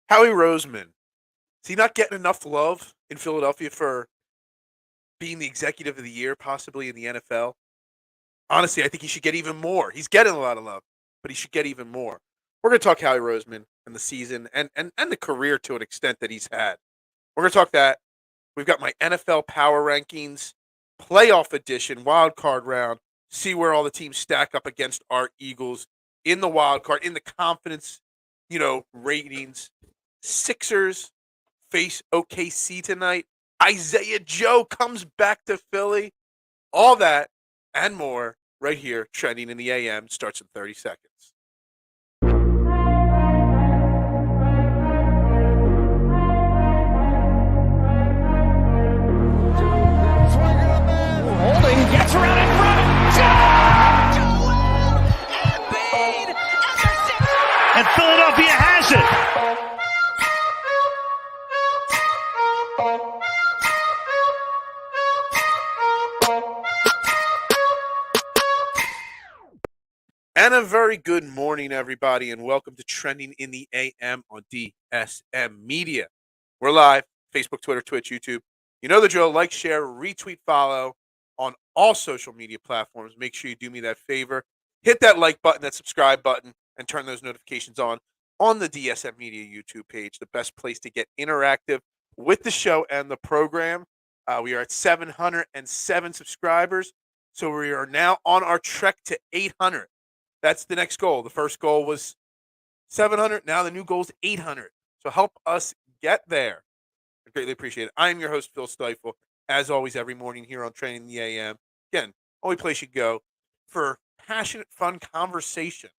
Howie Roseman, is he not getting enough love in Philadelphia for being the executive of the year, possibly in the NFL? Honestly, I think he should get even more. He's getting a lot of love, but he should get even more. We're going to talk Howie Roseman and the season and the career to an extent that he's had. We're going to talk that. We've got my NFL power rankings, playoff edition, wild card round. See where all the teams stack up against our Eagles in the wild card, in the confidence, ratings. Sixers face OKC tonight. Isaiah Joe comes back to Philly. All that and more right here, trending in the AM, starts in 30 seconds. Holding, gets around in front. Joel Embiid, and Philadelphia has it. And a very good morning, everybody, and welcome to Trending in the AM on DSM Media. We're live, Facebook, Twitter, Twitch, YouTube. You know the drill. Like, share, retweet, follow on all social media platforms. Make sure you do me that favor. Hit that like button, that subscribe button, and turn those notifications on the DSM Media YouTube page, the best place to get interactive with the show and the program. We are at 707 subscribers, so we are now on our trek to 800. That's the next goal. The first goal was 700. Now the new goal is 800. So help us get there. I greatly appreciate it. I am your host, Phil Stifel, as always, every morning here on Training the AM. Again, only place you go for passionate, fun conversation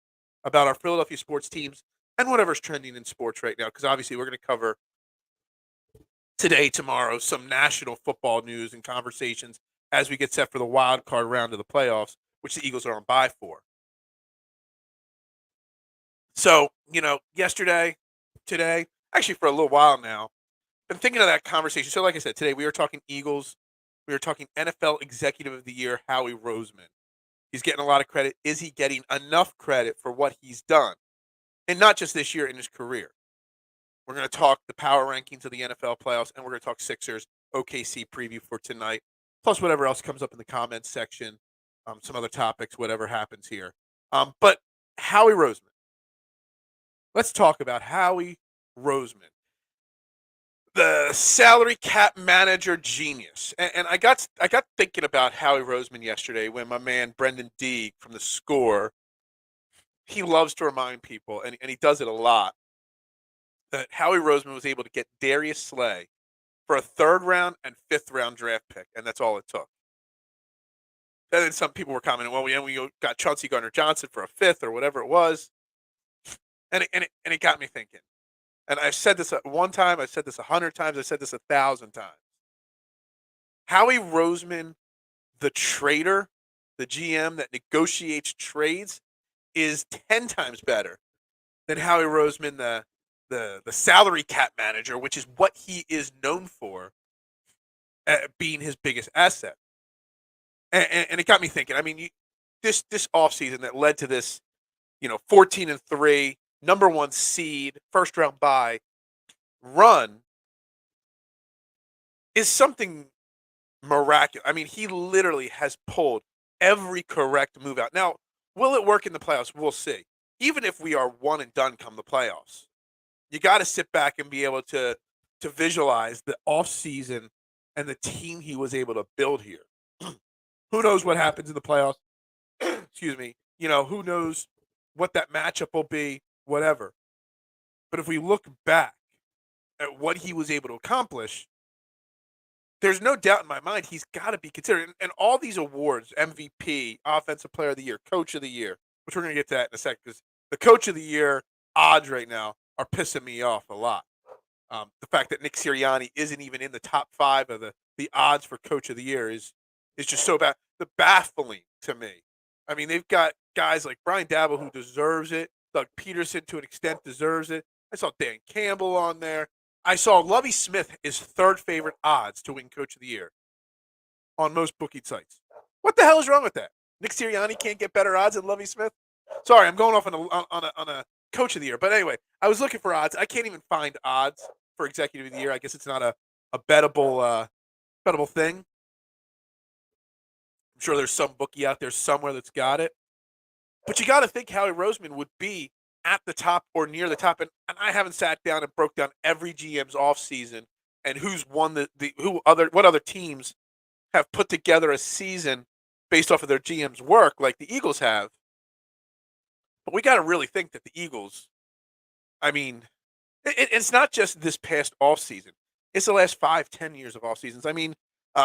about our Philadelphia sports teams and whatever's trending in sports right now, because obviously we're going to cover today, tomorrow, some national football news and conversations as we get set for the wild card round of the playoffs, which the Eagles are on bye for. So, yesterday, today, actually for a little while now, been thinking of that conversation. So like I said, today we are talking Eagles. We are talking NFL Executive of the Year, Howie Roseman. He's getting a lot of credit. Is he getting enough credit for what he's done? And not just this year, in his career. We're going to talk the power rankings of the NFL playoffs, and we're going to talk Sixers OKC preview for tonight, plus whatever else comes up in the comments section, some other topics, whatever happens here. But Howie Roseman. Let's talk about Howie Roseman, the salary cap manager genius. And I got thinking about Howie Roseman yesterday when my man Brendan Deeg from The Score, he loves to remind people, and he does it a lot, that Howie Roseman was able to get Darius Slay for a third-round and fifth-round draft pick, and that's all it took. And then some people were commenting, well, we got Chauncey Gardner-Johnson for a fifth or whatever it was. And it got me thinking. And I've said this one time, I've said this 100 times, I've said this 1,000 times. Howie Roseman, the trader, the GM that negotiates trades, is 10 times better than Howie Roseman, the salary cap manager, which is what he is known for, being his biggest asset. And it got me thinking. I mean, this offseason that led to this, 14-3, number one seed, first round bye run is something miraculous. I mean, he literally has pulled every correct move out. Now, will it work in the playoffs? We'll see. Even if we are one and done come the playoffs, you got to sit back and be able to visualize the offseason and the team he was able to build here. Who knows what happens in the playoffs? Excuse me. Who knows what that matchup will be, whatever. But if we look back at what he was able to accomplish, there's no doubt in my mind he's got to be considered. And all these awards, MVP, Offensive Player of the Year, Coach of the Year, which we're going to get to that in a second, because the Coach of the Year odds right now are pissing me off a lot. The fact that Nick Sirianni isn't even in the top 5 of the odds for Coach of the Year is just so baffling to me. I mean, they've got guys like Brian Daboll who deserves it. Doug Peterson, to an extent, deserves it. I saw Dan Campbell on there. I saw Lovie Smith is third favorite odds to win Coach of the Year on most bookie sites. What the hell is wrong with that? Nick Sirianni can't get better odds than Lovie Smith? Sorry, I'm going off on Coach of the year. But anyway, I was looking for odds. I can't even find odds for executive of the year. I guess it's not a bettable thing. I'm sure there's some bookie out there somewhere that's got it. But you got to think Howie Roseman would be at the top or near the top. And I haven't sat down and broke down every GM's offseason and who's won what other teams have put together a season based off of their GM's work like the Eagles have. But we got to really think that the Eagles, I mean, it's not just this past offseason. It's the last 5-10 years of off seasons. I mean,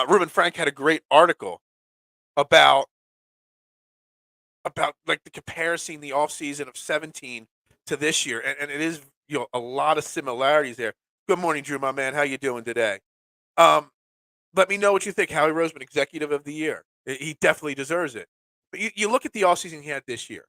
Ruben Frank had a great article about like the comparison the offseason of 17 to this year, and it is a lot of similarities there. Good morning, Drew, my man. How you doing today? Let me know what you think. Howie Roseman, executive of the year. He definitely deserves it. But you look at the offseason he had this year.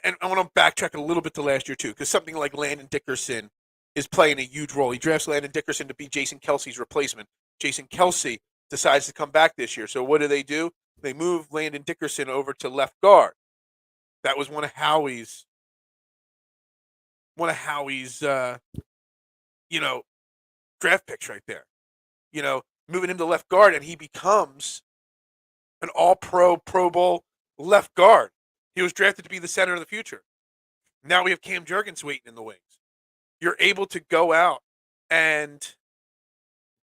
And I want to backtrack a little bit to last year, too, because something like Landon Dickerson is playing a huge role. He drafts Landon Dickerson to be Jason Kelsey's replacement. Jason Kelsey decides to come back this year. So what do? They move Landon Dickerson over to left guard. That was one of Howie's draft picks right there. Moving him to left guard, and he becomes an all-pro, Pro Bowl left guard. He was drafted to be the center of the future. Now we have Cam Jurgens waiting in the wings. You're able to go out and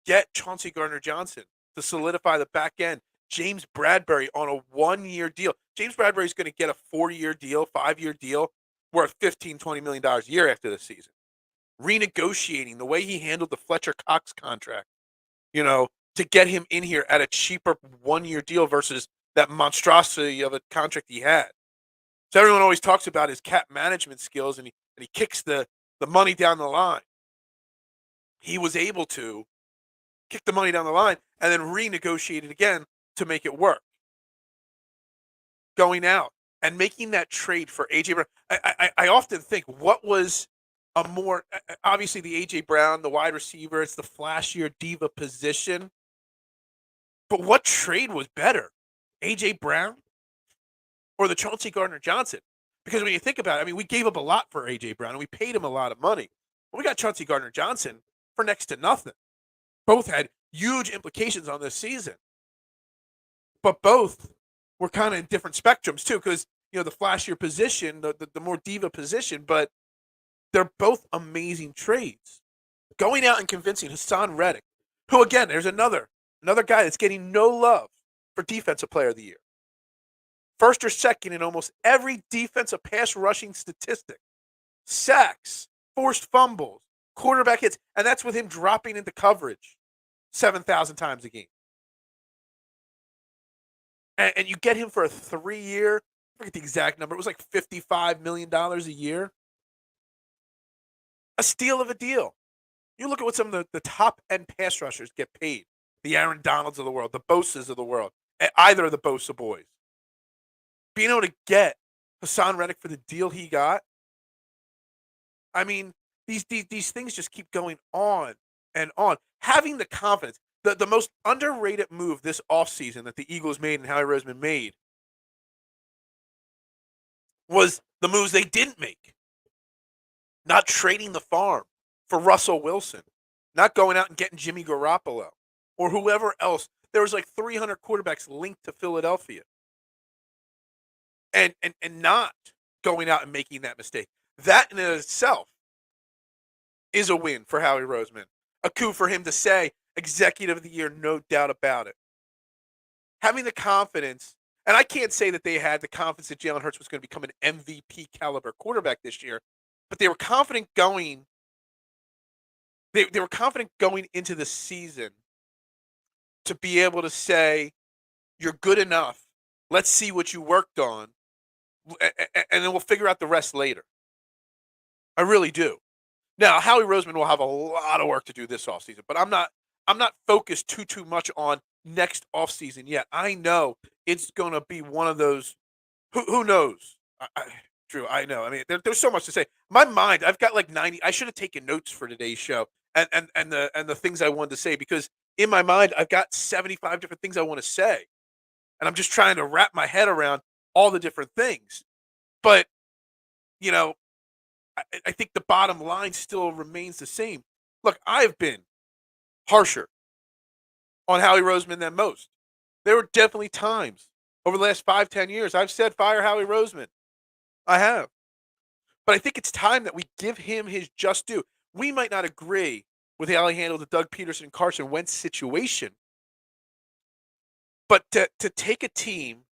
get Chauncey Gardner-Johnson to solidify the back end. James Bradbury on a 1-year deal. James Bradbury is going to get a 4-year deal, 5-year deal worth $15, $20 million a year after this season. Renegotiating the way he handled the Fletcher Cox contract, to get him in here at a cheaper 1-year deal versus that monstrosity of a contract he had. So everyone always talks about his cap management skills, and he kicks the money down the line. He was able to kick the money down the line and then renegotiate it again to make it work. Going out and making that trade for A.J. Brown. I often think, what was a more, obviously the A.J. Brown, the wide receiver, it's the flashier diva position. But what trade was better? A.J. Brown or the Chauncey Gardner-Johnson? Because when you think about it, we gave up a lot for A.J. Brown, and we paid him a lot of money. But we got Chauncey Gardner-Johnson for next to nothing. Both had huge implications on this season. But both were kind of in different spectrums, too, because, the flashier position, the more diva position, but they're both amazing trades. Going out and convincing Hassan Reddick, who, again, there's another guy that's getting no love for Defensive Player of the Year. First or second in almost every defensive pass rushing statistic. Sacks, forced fumbles, quarterback hits, and that's with him dropping into coverage 7,000 times a game. And you get him for a 3-year, I forget the exact number, it was like $55 million a year. A steal of a deal. You look at what some of the top-end pass rushers get paid. The Aaron Donalds of the world, the Bosas of the world, either of the Bosa boys. Being able to get Hassan Reddick for the deal he got, these things just keep going on and on. Having the confidence, the most underrated move this offseason that the Eagles made and Howie Roseman made was the moves they didn't make. Not trading the farm for Russell Wilson. Not going out and getting Jimmy Garoppolo or whoever else. There was like 300 quarterbacks linked to Philadelphia. And not going out and making that mistake. That in itself is a win for Howie Roseman. A coup for him to say, executive of the year, no doubt about it. Having the confidence, and I can't say that they had the confidence that Jalen Hurts was going to become an MVP caliber quarterback this year, but they were confident going. They were confident going into the season to be able to say, you're good enough. Let's see what you worked on. And then we'll figure out the rest later. I really do. Now, Howie Roseman will have a lot of work to do this offseason, but I'm not focused too much on next offseason yet. I know it's going to be one of those. Who knows? Drew, I know. There's so much to say. My mind, I've got like 90. I should have taken notes for today's show and the things I wanted to say, because in my mind I've got 75 different things I want to say, and I'm just trying to wrap my head around all the different things. But you know, I think the bottom line still remains the same. Look, I've been harsher on Howie Roseman than most. There were definitely times over the last 5, 10 years I've said fire Howie Roseman. I have. But I think it's time that we give him his just due. We might not agree with how he handled the Doug Peterson and Carson Wentz situation, but to take a team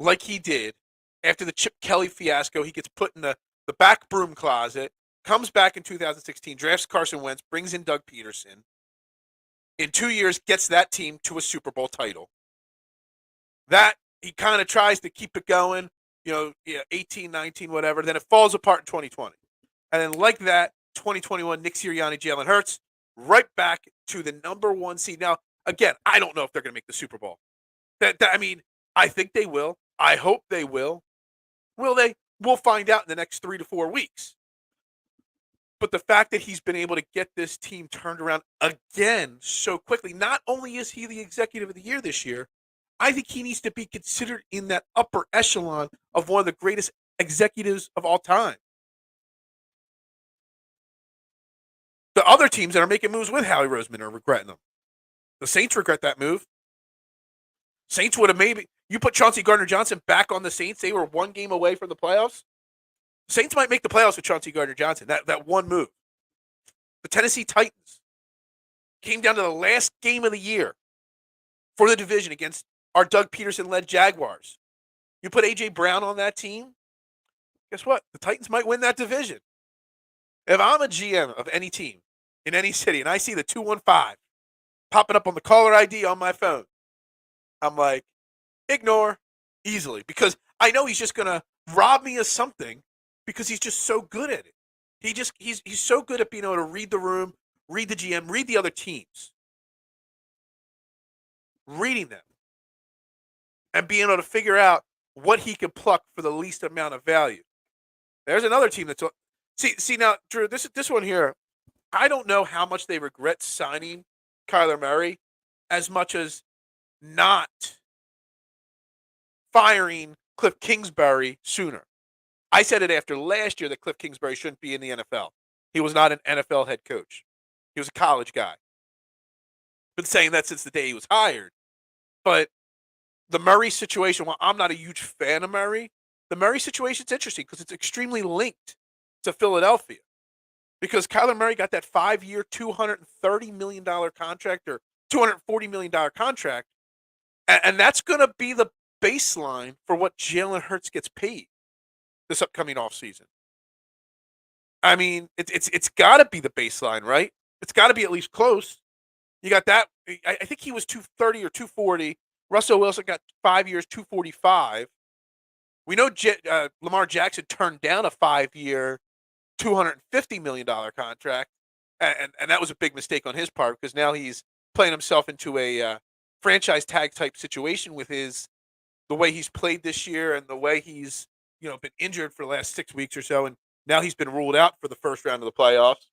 like he did after the Chip Kelly fiasco, he gets put in the back broom closet, comes back in 2016, drafts Carson Wentz, brings in Doug Peterson. In 2 years, gets that team to a Super Bowl title. That he kind of tries to keep it going, 18, 19, whatever. Then it falls apart in 2020. And then like that, 2021, Nick Sirianni, Jalen Hurts, right back to the number one seed. Now, again, I don't know if they're going to make the Super Bowl. I mean, I think they will. I hope they will. Will they? We'll find out in the next 3 to 4 weeks. But the fact that he's been able to get this team turned around again so quickly, not only is he the executive of the year this year, I think he needs to be considered in that upper echelon of one of the greatest executives of all time. The other teams that are making moves with Howie Roseman are regretting them. The Saints regret that move. Saints would have maybe, you put Chauncey Gardner-Johnson back on the Saints, they were one game away from the playoffs. Saints might make the playoffs with Chauncey Gardner-Johnson, that one move. The Tennessee Titans came down to the last game of the year for the division against our Doug Peterson-led Jaguars. You put A.J. Brown on that team, guess what? The Titans might win that division. If I'm a GM of any team in any city and I see the 215 popping up on the caller ID on my phone, I'm like, ignore easily, because I know he's just going to rob me of something because he's just so good at it. He's so good at being able to read the room, read the GM, read the other teams. Reading them. And being able to figure out what he can pluck for the least amount of value. There's another team that's see now, Drew, this one here, I don't know how much they regret signing Kyler Murray as much as not firing Cliff Kingsbury sooner. I said it after last year that Cliff Kingsbury shouldn't be in the NFL. He was not an NFL head coach. He was a college guy. Been saying that since the day he was hired. But the Murray situation, while I'm not a huge fan of Murray, the Murray situation is interesting because it's extremely linked to Philadelphia. Because Kyler Murray got that 5-year, $230 million contract or $240 million contract, and that's going to be the baseline for what Jalen Hurts gets paid this upcoming offseason. I mean, it's got to be the baseline, right? It's got to be at least close. You got that. I think he was 230 or 240. Russell Wilson got 5 years, 245. We know Lamar Jackson turned down a 5-year, $250 million contract, and that was a big mistake on his part because now he's playing himself into a franchise tag type situation with the way he's played this year and the way he's been injured for the last 6 weeks or so, and now he's been ruled out for the first round of the playoffs.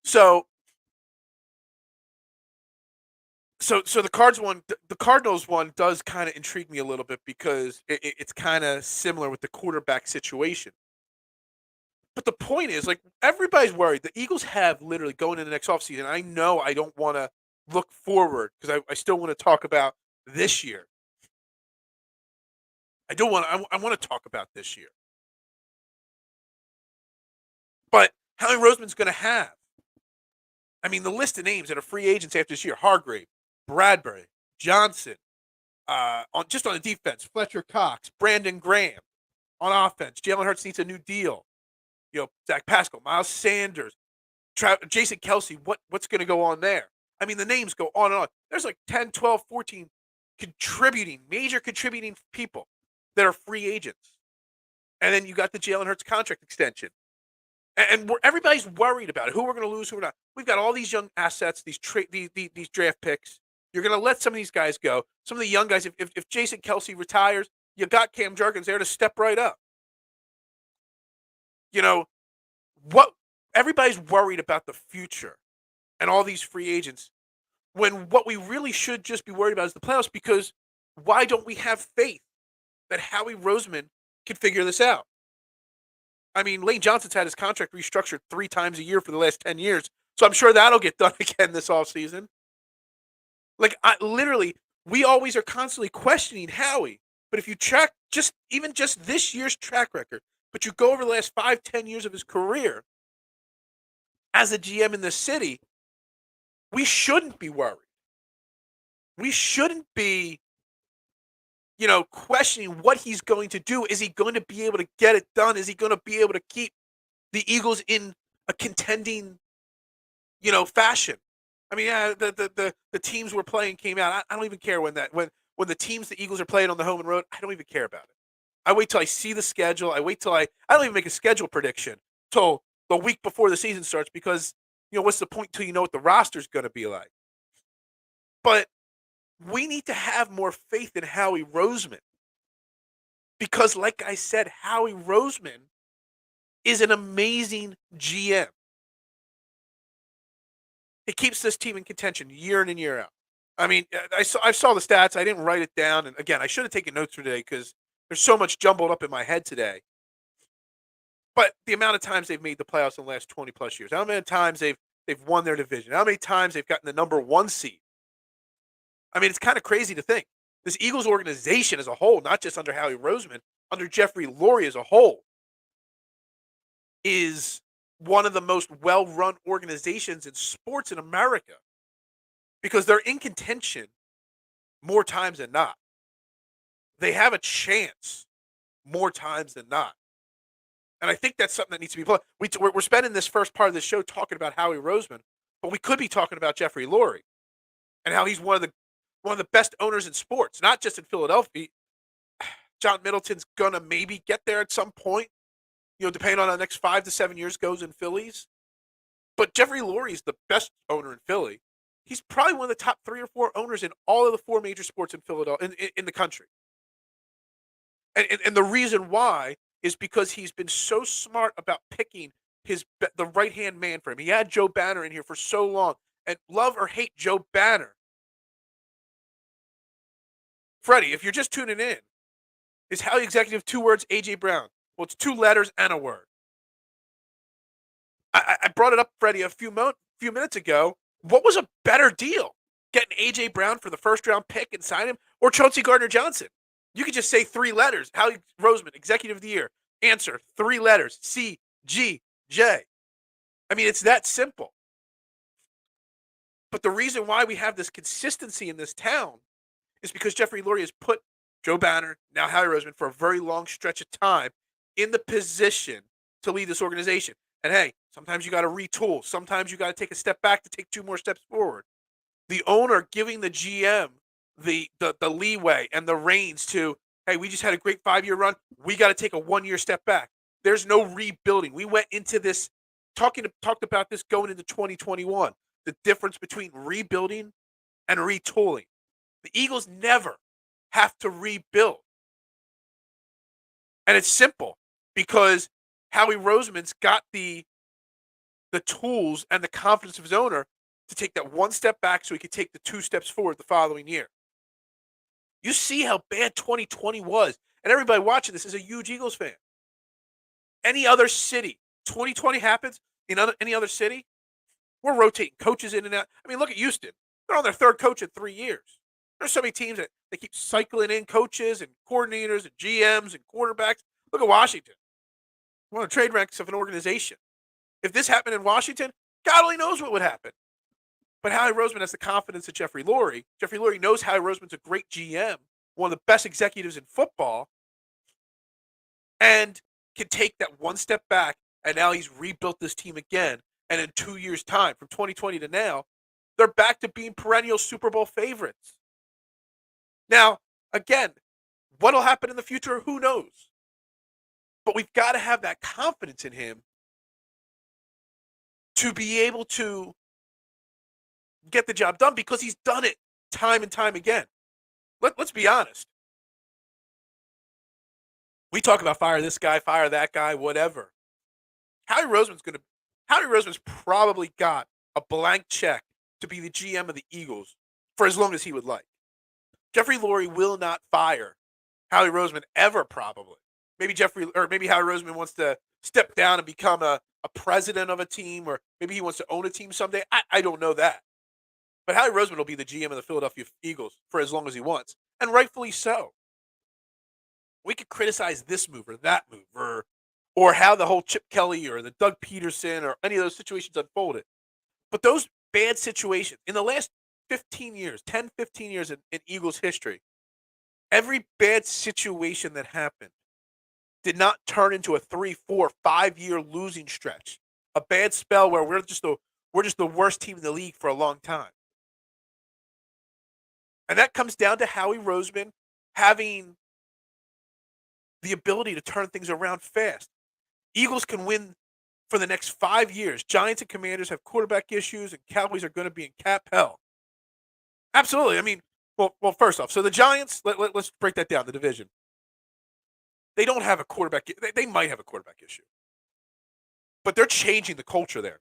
So the Cardinals one does kind of intrigue me a little bit because it's kind of similar with the quarterback situation. But the point is, like, everybody's worried. The Eagles have literally going into the next offseason. I know I don't want to look forward because I still want to talk about this year. I want to talk about this year. But Howie Roseman's going to have, I mean, the list of names that are free agents after this year: Hargrave, Bradbury, Johnson, on the defense, Fletcher Cox, Brandon Graham. On offense, Jalen Hurts needs a new deal. Zach Pascal, Miles Sanders, Jason Kelsey, what's going to go on there? I mean, the names go on and on. There's like 10, 12, 14 major contributing people that are free agents. And then you got the Jalen Hurts contract extension. And everybody's worried about it, who we're going to lose, who we're not. We've got all these young assets, these draft picks. You're going to let some of these guys go. Some of the young guys, if Jason Kelsey retires, you got Cam Jurgens there to step right up. What everybody's worried about the future and all these free agents when what we really should just be worried about is the playoffs, because why don't we have faith that Howie Roseman can figure this out? I mean, Lane Johnson's had his contract restructured 3 times a year for the last 10 years, so I'm sure that'll get done again this offseason. Like, we always are constantly questioning Howie, but if you track even just this year's track record, but you go over the last 5, 10 years of his career as a GM in the city, we shouldn't be worried. We shouldn't be, questioning what he's going to do. Is he going to be able to get it done? Is he going to be able to keep the Eagles in a contending, fashion? I mean, yeah, the teams we're playing came out. I don't even care when the teams the Eagles are playing on the home and road. I don't even care about it. I wait till I see the schedule. I don't even make a schedule prediction till the week before the season starts because, what's the point till you know what the roster's going to be like? But we need to have more faith in Howie Roseman because, like I said, Howie Roseman is an amazing GM. He keeps this team in contention year in and year out. I mean, I saw the stats. I didn't write it down. And again, I should have taken notes for today because there's so much jumbled up in my head today. But the amount of times they've made the playoffs in the last 20 plus years, how many times they've won their division, how many times they've gotten the number 1 seed. I mean, it's kind of crazy to think. This Eagles organization as a whole, not just under Howie Roseman, under Jeffrey Lurie as a whole, is one of the most well-run organizations in sports in America because they're in contention more times than not. They have a chance more times than not. And I think that's something that needs to be played. We're spending this first part of the show talking about Howie Roseman, but we could be talking about Jeffrey Lurie and how he's one of the best owners in sports, not just in Philadelphia. John Middleton's gonna maybe get there at some point, depending on how the next 5 to 7 years goes in Phillies. But Jeffrey Lurie is the best owner in Philly. He's probably one of the top 3 or 4 owners in all of the 4 major sports in Philadelphia, in the country. And the reason why is because he's been so smart about picking the right-hand man for him. He had Joe Banner in here for so long. And love or hate Joe Banner, Freddie, if you're just tuning in, is Howie Executive 2 words, A.J. Brown? Well, it's 2 letters and a word. I brought it up, Freddie, a few minutes ago. What was a better deal? Getting A.J. Brown for the first-round pick and sign him, or Chauncey Gardner-Johnson? You could just say 3 letters. Howie Roseman, Executive of the Year. Answer, 3 letters. C-G-J. I mean, it's that simple. But the reason why we have this consistency in this town is because Jeffrey Lurie has put Joe Banner, now Howie Roseman, for a very long stretch of time in the position to lead this organization. And hey, sometimes you got to retool. Sometimes you got to take a step back to take 2 more steps forward. The owner giving the GM the leeway and the reins to, hey, we just had a great 5-year run. We got to take a 1-year step back. There's no rebuilding. We went into this talked about this going into 2021. The difference between rebuilding and retooling. The Eagles never have to rebuild. And it's simple because Howie Roseman's got the tools and the confidence of his owner to take that 1 step back so he could take the 2 steps forward the following year. You see how bad 2020 was. And everybody watching this is a huge Eagles fan. Any other city, 2020 happens in any other city, we're rotating coaches in and out. I mean, look at Houston. They're on their 3rd coach in 3 years. There's so many teams that they keep cycling in coaches and coordinators and GMs and quarterbacks. Look at Washington. One of the trade ranks of an organization. If this happened in Washington, God only knows what would happen. But Howie Roseman has the confidence of Jeffrey Lurie. Jeffrey Lurie knows Howie Roseman's a great GM, one of the best executives in football, and can take that 1 step back, and now he's rebuilt this team again. And in 2 years' time, from 2020 to now, they're back to being perennial Super Bowl favorites. Now, again, what'll happen in the future, who knows? But we've got to have that confidence in him to be able to get the job done because he's done it time and time again. Let's be honest. We talk about fire this guy, fire that guy, whatever. Howie Roseman's probably got a blank check to be the GM of the Eagles for as long as he would like. Jeffrey Lurie will not fire Howie Roseman ever, probably. Maybe Howie Roseman wants to step down and become a president of a team, or maybe he wants to own a team someday. I don't know that. But Howie Roseman will be the GM of the Philadelphia Eagles for as long as he wants, and rightfully so. We could criticize this move or that move, or how the whole Chip Kelly or the Doug Peterson or any of those situations unfolded. But those bad situations in the last 15 years, 10, 15 years in Eagles history, every bad situation that happened did not turn into a 3, 4, 5 year losing stretch, a bad spell where we're just the worst team in the league for a long time. And that comes down to Howie Roseman having the ability to turn things around fast. Eagles can win for the next 5 years. Giants and Commanders have quarterback issues, and Cowboys are going to be in cap hell. Absolutely. I mean, well, first off, so the Giants, let's break that down, the division. They don't have a quarterback. They might have a quarterback issue. But they're changing the culture there.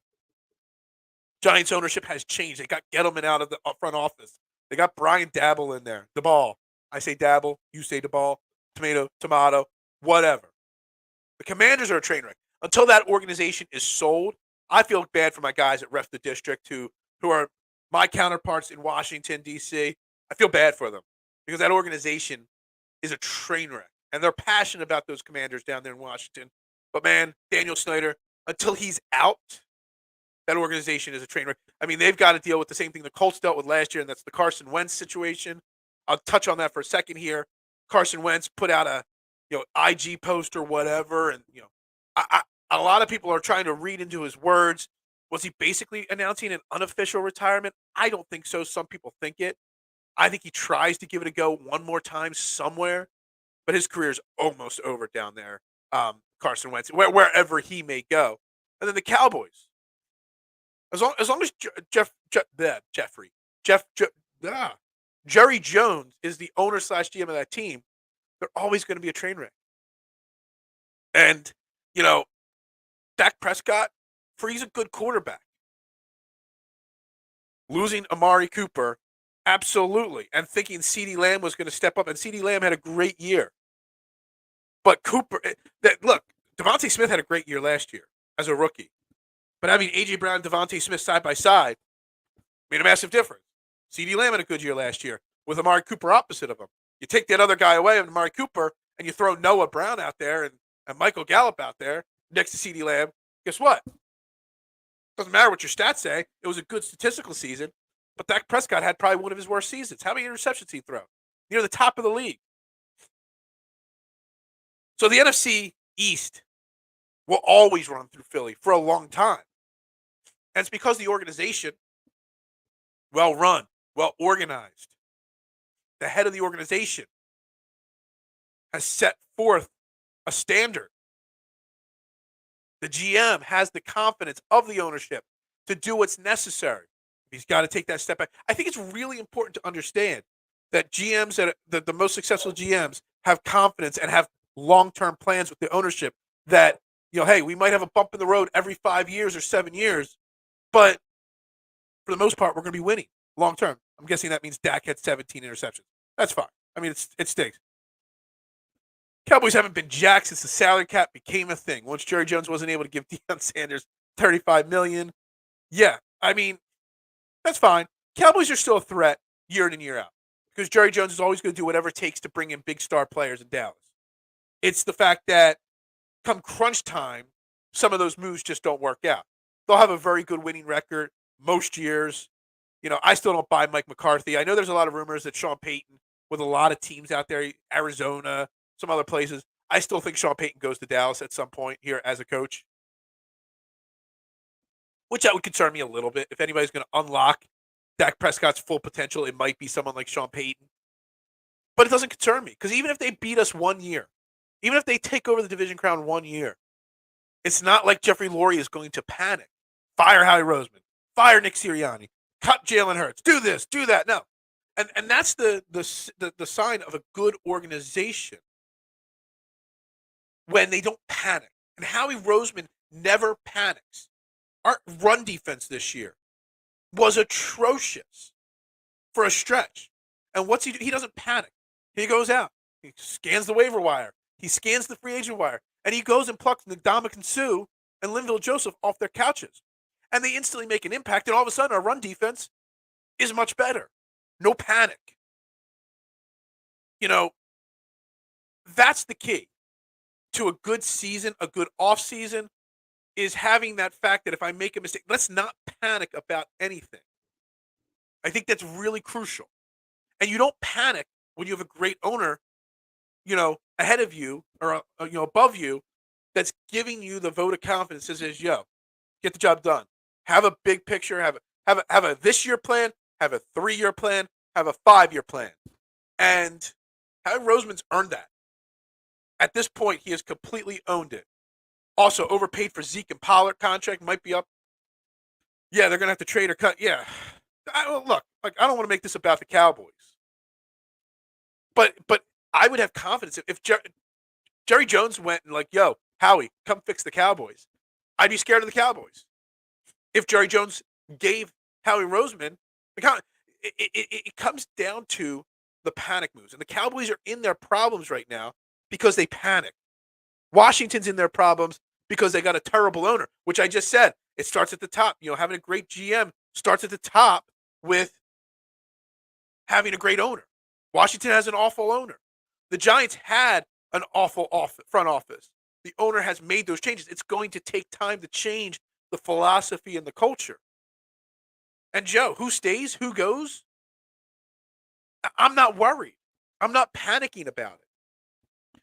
Giants ownership has changed. They got Gettleman out of the front office. They got Brian Dabble in there. DeBall. I say Dabble. You say DeBall. Tomato, whatever. The Commanders are a train wreck. Until that organization is sold, I feel bad for my guys at Ref the District who are my counterparts in Washington, D.C. I feel bad for them because that organization is a train wreck. And they're passionate about those Commanders down there in Washington. But, man, Daniel Snyder, until he's out, that organization is a train wreck. I mean, they've got to deal with the same thing the Colts dealt with last year, and that's the Carson Wentz situation. I'll touch on that for a second here. Carson Wentz put out a IG post or whatever, and a lot of people are trying to read into his words. Was he basically announcing an unofficial retirement? I don't think so. Some people think it. I think he tries to give it a go one more time somewhere, but his career is almost over down there. Carson Wentz, wherever he may go, and then the Cowboys. As long as Jerry Jones is the owner / GM of that team, they're always going to be a train wreck. And, Dak Prescott, he's a good quarterback. Losing Amari Cooper, absolutely. And thinking CeeDee Lamb was going to step up, and CeeDee Lamb had a great year. But Cooper, Devontae Smith had a great year last year as a rookie. But having A.J. Brown and Devontae Smith side by side made a massive difference. CeeDee Lamb had a good year last year with Amari Cooper opposite of him. You take that other guy away of Amari Cooper and you throw Noah Brown out there and Michael Gallup out there next to CeeDee Lamb. Guess what? Doesn't matter what your stats say. It was a good statistical season, but Dak Prescott had probably one of his worst seasons. How many interceptions did he throw? Near the top of the league. So the NFC East will always run through Philly for a long time. And it's because the organization, well run, well organized. The head of the organization has set forth a standard. The GM has the confidence of the ownership to do what's necessary. He's got to take that step back. I think it's really important to understand that GMs, that the most successful GMs, have confidence and have long-term plans with the ownership that, hey, we might have a bump in the road every 5 years or 7 years, but for the most part, we're going to be winning long-term. I'm guessing that means Dak had 17 interceptions. That's fine. I mean, it stinks. Cowboys haven't been jacked since the salary cap became a thing. Once Jerry Jones wasn't able to give Deion Sanders $35 million. Yeah, I mean, that's fine. Cowboys are still a threat year in and year out because Jerry Jones is always going to do whatever it takes to bring in big star players in Dallas. It's the fact that come crunch time, some of those moves just don't work out. They'll have a very good winning record most years. I still don't buy Mike McCarthy. I know there's a lot of rumors that Sean Payton, with a lot of teams out there, Arizona, some other places, I still think Sean Payton goes to Dallas at some point here as a coach, which that would concern me a little bit. If anybody's going to unlock Dak Prescott's full potential, it might be someone like Sean Payton. But it doesn't concern me because even if they beat us 1 year, even if they take over the division crown 1 year, it's not like Jeffrey Lurie is going to panic. Fire Howie Roseman. Fire Nick Sirianni. Cut Jalen Hurts. Do this. Do that. No. And that's the sign of a good organization when they don't panic. And Howie Roseman never panics. Our run defense this year was atrocious for a stretch. And what's he do? He doesn't panic. He goes out. He scans the waiver wire. He scans the free agent wire. And he goes and plucks Ndamukong Suh and Linville Joseph off their couches. And they instantly make an impact, and all of a sudden our run defense is much better. No panic. That's the key to a good season, a good off season, is having that fact that if I make a mistake, let's not panic about anything. I think that's really crucial. And you don't panic when you have a great owner, ahead of you or above you, that's giving you the vote of confidence that says, "Yo, get the job done. Have a big picture. Have a this year plan. Have a 3-year plan. Have a 5-year plan." And Howie Roseman's earned that. At this point, he has completely owned it. Also, overpaid for Zeke and Pollard contract, might be up. Yeah, they're gonna have to trade or cut. Yeah, I don't want to make this about the Cowboys, but I would have confidence if Jerry Jones went and "Yo, Howie, come fix the Cowboys," I'd be scared of the Cowboys. If Jerry Jones gave Howie Roseman, it comes down to the panic moves, and the Cowboys are in their problems right now because they panic. Washington's in their problems because they got a terrible owner, which I just said. It starts at the top. Having a great GM starts at the top with having a great owner. Washington has an awful owner. The Giants had an awful front office. The owner has made those changes. It's going to take time to change the philosophy and the culture. And Joe, who stays, who goes? I'm not worried. I'm not panicking about it.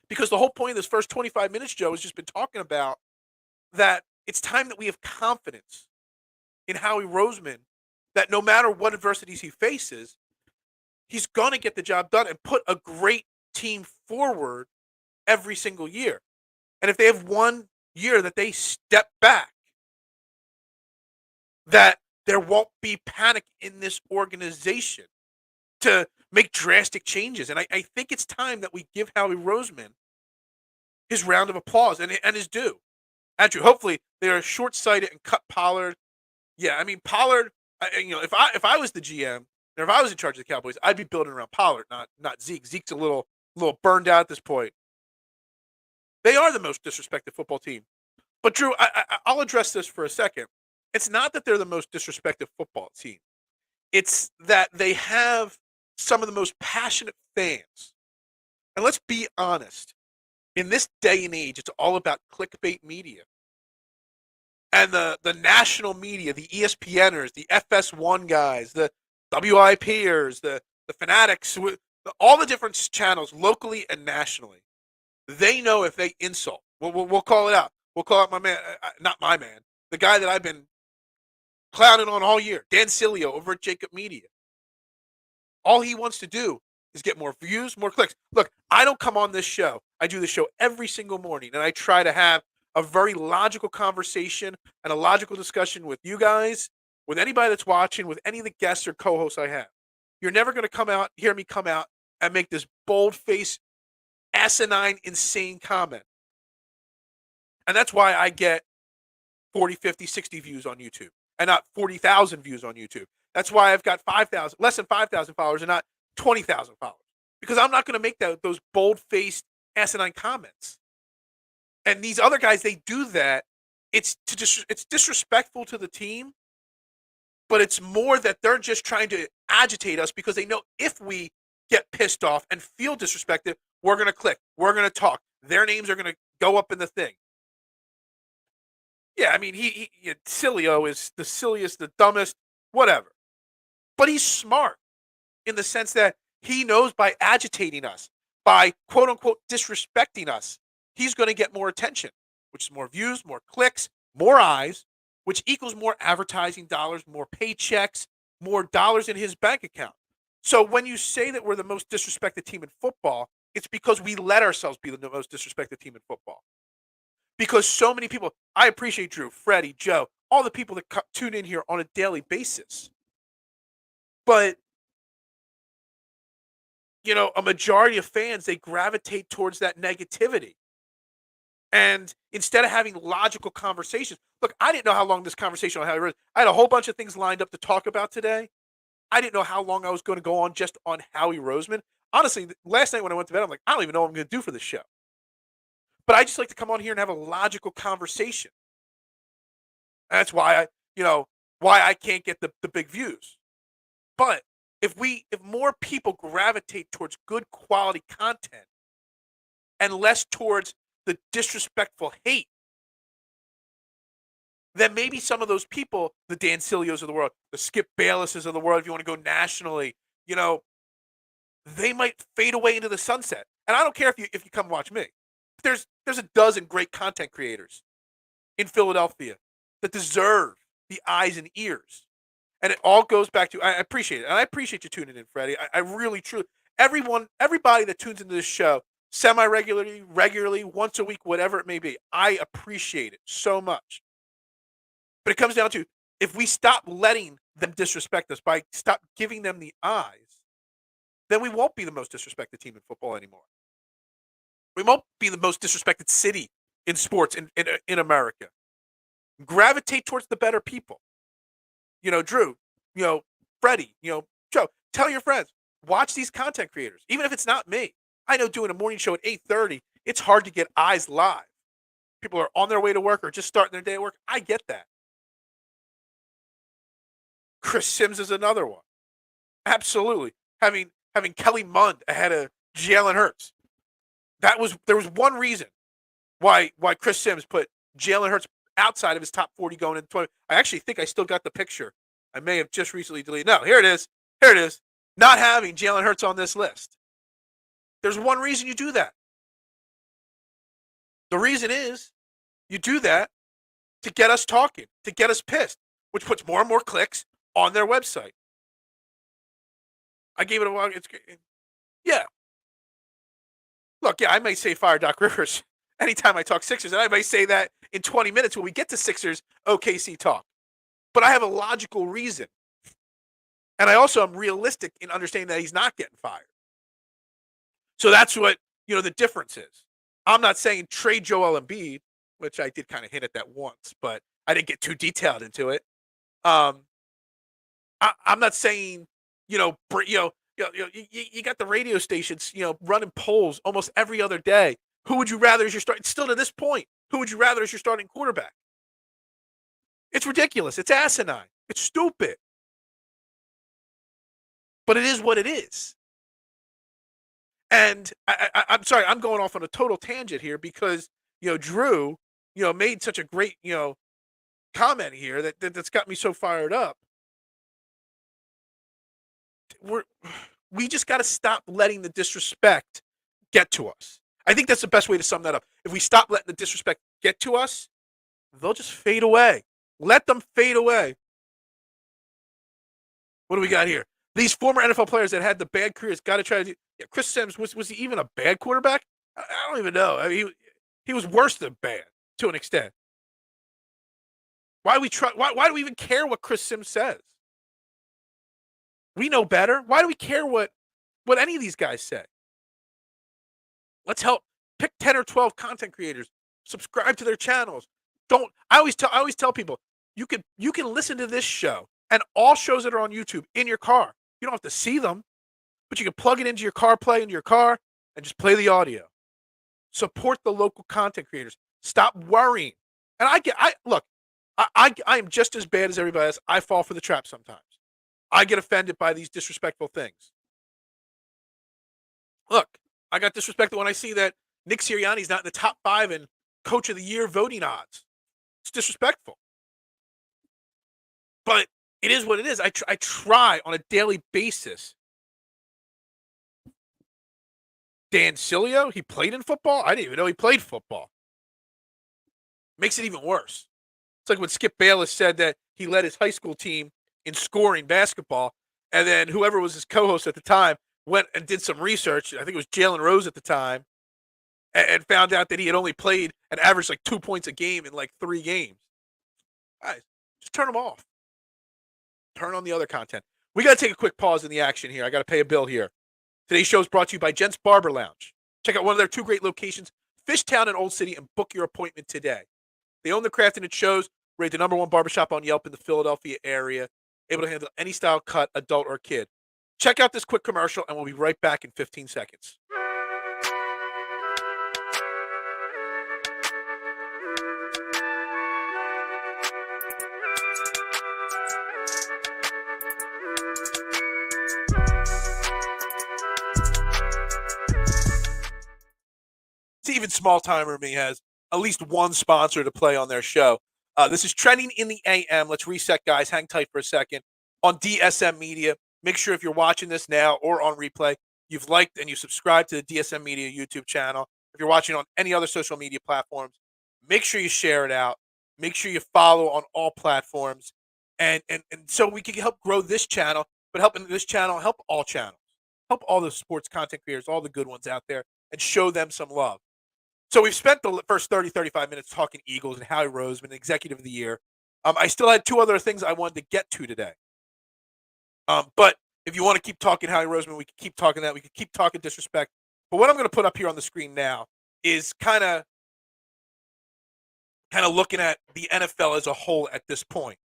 Because the whole point of this first 25 minutes, Joe, has just been talking about that it's time that we have confidence in Howie Roseman, that no matter what adversities he faces, he's going to get the job done and put a great team forward every single year. And if they have one year that they step back, that there won't be panic in this organization to make drastic changes. And I think it's time that we give Howie Roseman his round of applause and his due. Andrew, hopefully they are short-sighted and cut Pollard. Yeah, I mean Pollard. If I was the GM or if I was in charge of the Cowboys, I'd be building around Pollard, not Zeke. Zeke's a little burned out at this point. They are the most disrespected football team. But Drew, I'll address this for a second. It's not that they're the most disrespected football team. It's that they have some of the most passionate fans. And let's be honest. In this day and age, it's all about clickbait media. And the national media, the ESPNers, the FS1 guys, the WIPers, the Fanatics, all the different channels, locally and nationally, they know if they insult. We'll call it out. We'll call out my man, not my man, the guy that I've been clowning on all year, Dan Cilio over at Jacob Media. All he wants to do is get more views, more clicks. Look, I don't come on this show. I do this show every single morning, and I try to have a very logical conversation and a logical discussion with you guys, with anybody that's watching, with any of the guests or co-hosts I have. You're never going to hear me come out and make this bold-faced, asinine, insane comment. And that's why I get 40, 50, 60 views on YouTube and not 40,000 views on YouTube. That's why I've got less than 5,000 followers and not 20,000 followers. Because I'm not going to make those bold-faced, asinine comments. And these other guys, they do that. It's disrespectful to the team, but it's more that they're just trying to agitate us because they know if we get pissed off and feel disrespected, we're going to click. We're going to talk. Their names are going to go up in the thing. Yeah, I mean, Cilio is the silliest, the dumbest, whatever. But he's smart in the sense that he knows by agitating us, by quote-unquote disrespecting us, he's going to get more attention, which is more views, more clicks, more eyes, which equals more advertising dollars, more paychecks, more dollars in his bank account. So when you say that we're the most disrespected team in football, it's because we let ourselves be the most disrespected team in football. Because so many people, I appreciate Drew, Freddie, Joe, all the people that tune in here on a daily basis. But, a majority of fans, they gravitate towards that negativity. And instead of having logical conversations, look, I didn't know how long this conversation on Howie Roseman. I had a whole bunch of things lined up to talk about today. I didn't know how long I was going to go on just on Howie Roseman. Honestly, last night when I went to bed, I'm like, I don't even know what I'm going to do for this show. But I just like to come on here and have a logical conversation. And that's why I can't get the big views. But if more people gravitate towards good quality content and less towards the disrespectful hate, then maybe some of those people, the Dan Cilios of the world, the Skip Baylesses of the world, if you want to go nationally, they might fade away into the sunset. And I don't care if you come watch me. There's a dozen great content creators in Philadelphia that deserve the eyes and ears. And it all goes back to, I appreciate it. And I appreciate you tuning in, Freddie. I really, truly, everybody that tunes into this show, regularly, once a week, whatever it may be, I appreciate it so much. But it comes down to, if we stop letting them disrespect us, by stop giving them the eyes, then we won't be the most disrespected team in football anymore. We won't be the most disrespected city in sports in America. Gravitate towards the better people. Drew, Freddie, Joe, tell your friends, watch these content creators, even if it's not me. I know doing a morning show at 8:30, it's hard to get eyes live. People are on their way to work or just starting their day at work. I get that. Chris Sims is another one. Absolutely. Having Kelly Mond ahead of Jalen Hurts. There was one reason why Chris Sims put Jalen Hurts outside of his top 40 going into 20. I actually think I still got the picture. I may have just recently deleted. No, here it is. Here it is. Not having Jalen Hurts on this list. There's one reason you do that. The reason is you do that to get us talking, to get us pissed, which puts more and more clicks on their website. I gave it a while. Yeah. Look, yeah, I may say fire Doc Rivers anytime I talk Sixers, and I may say that in 20 minutes when we get to Sixers OKC talk. But I have a logical reason. And I also am realistic in understanding that he's not getting fired. So that's what, the difference is. I'm not saying trade Joel Embiid, which I did kind of hint at that once, but I didn't get too detailed into it. I'm not saying, you got the radio stations, running polls almost every other day. Who would you rather as your starting? Still to this point, who would you rather as your starting quarterback? It's ridiculous. It's asinine. It's stupid. But it is what it is. And I'm sorry, I'm going off on a total tangent here because, Drew, made such a great, comment here that's got me so fired up. We just got to stop letting the disrespect get to us. I think that's the best way to sum that up. If we stop letting the disrespect get to us, they'll just fade away. Let them fade away. What do we got here? These former NFL players that had the bad careers got to try to do. Yeah, Chris Sims, was he even a bad quarterback? I don't even know. I mean, he was worse than bad to an extent. Why do we even care what Chris Sims says? We know better. Why do we care what any of these guys say? Let's help pick 10 or 12 content creators. Subscribe to their channels. I always tell people, you can listen to this show and all shows that are on YouTube in your car. You don't have to see them, but you can plug it into your CarPlay into your car and just play the audio. Support the local content creators. Stop worrying. And I am just as bad as everybody else. I fall for the trap sometimes. I get offended by these disrespectful things. Look, I got disrespected when I see that Nick Sirianni's not in the top 5 in Coach of the Year voting odds. It's disrespectful. But it is what it is. I try on a daily basis. Dan Cilio, he played in football? I didn't even know he played football. Makes it even worse. It's like when Skip Bayless said that he led his high school team in scoring basketball, and then whoever was his co-host at the time went and did some research. I think it was Jalen Rose at the time, and found out that he had only played and averaged like 2 points a game in like 3 games. Guys, just turn them off. Turn on the other content. We got to take a quick pause in the action here. I got to pay a bill here. Today's show is brought to you by Gents Barber Lounge. Check out one of their 2 great locations, Fishtown and Old City, and book your appointment today. They own the craft and it shows. Rated the #1 barbershop on Yelp in the Philadelphia area. Able to handle any style cut, adult or kid. Check out this quick commercial, and we'll be right back in 15 seconds. even small timer me has at least one sponsor to play on their show. This is Trending in the AM. Let's reset, guys. Hang tight for a second. On DSM Media, make sure if you're watching this now or on replay, you've liked and you subscribed to the DSM Media YouTube channel. If you're watching on any other social media platforms, make sure you share it out. Make sure you follow on all platforms. And so we can help grow this channel, but helping this channel, help all channels. Help all the sports content creators, all the good ones out there, and show them some love. So we've spent the first 30, 35 minutes talking Eagles and Howie Roseman, Executive of the Year. I still had two other things I wanted to get to today. But if you want to keep talking Howie Roseman, we can keep talking that. We can keep talking disrespect. But what I'm going to put up here on the screen now is kind of looking at the NFL as a whole at this point.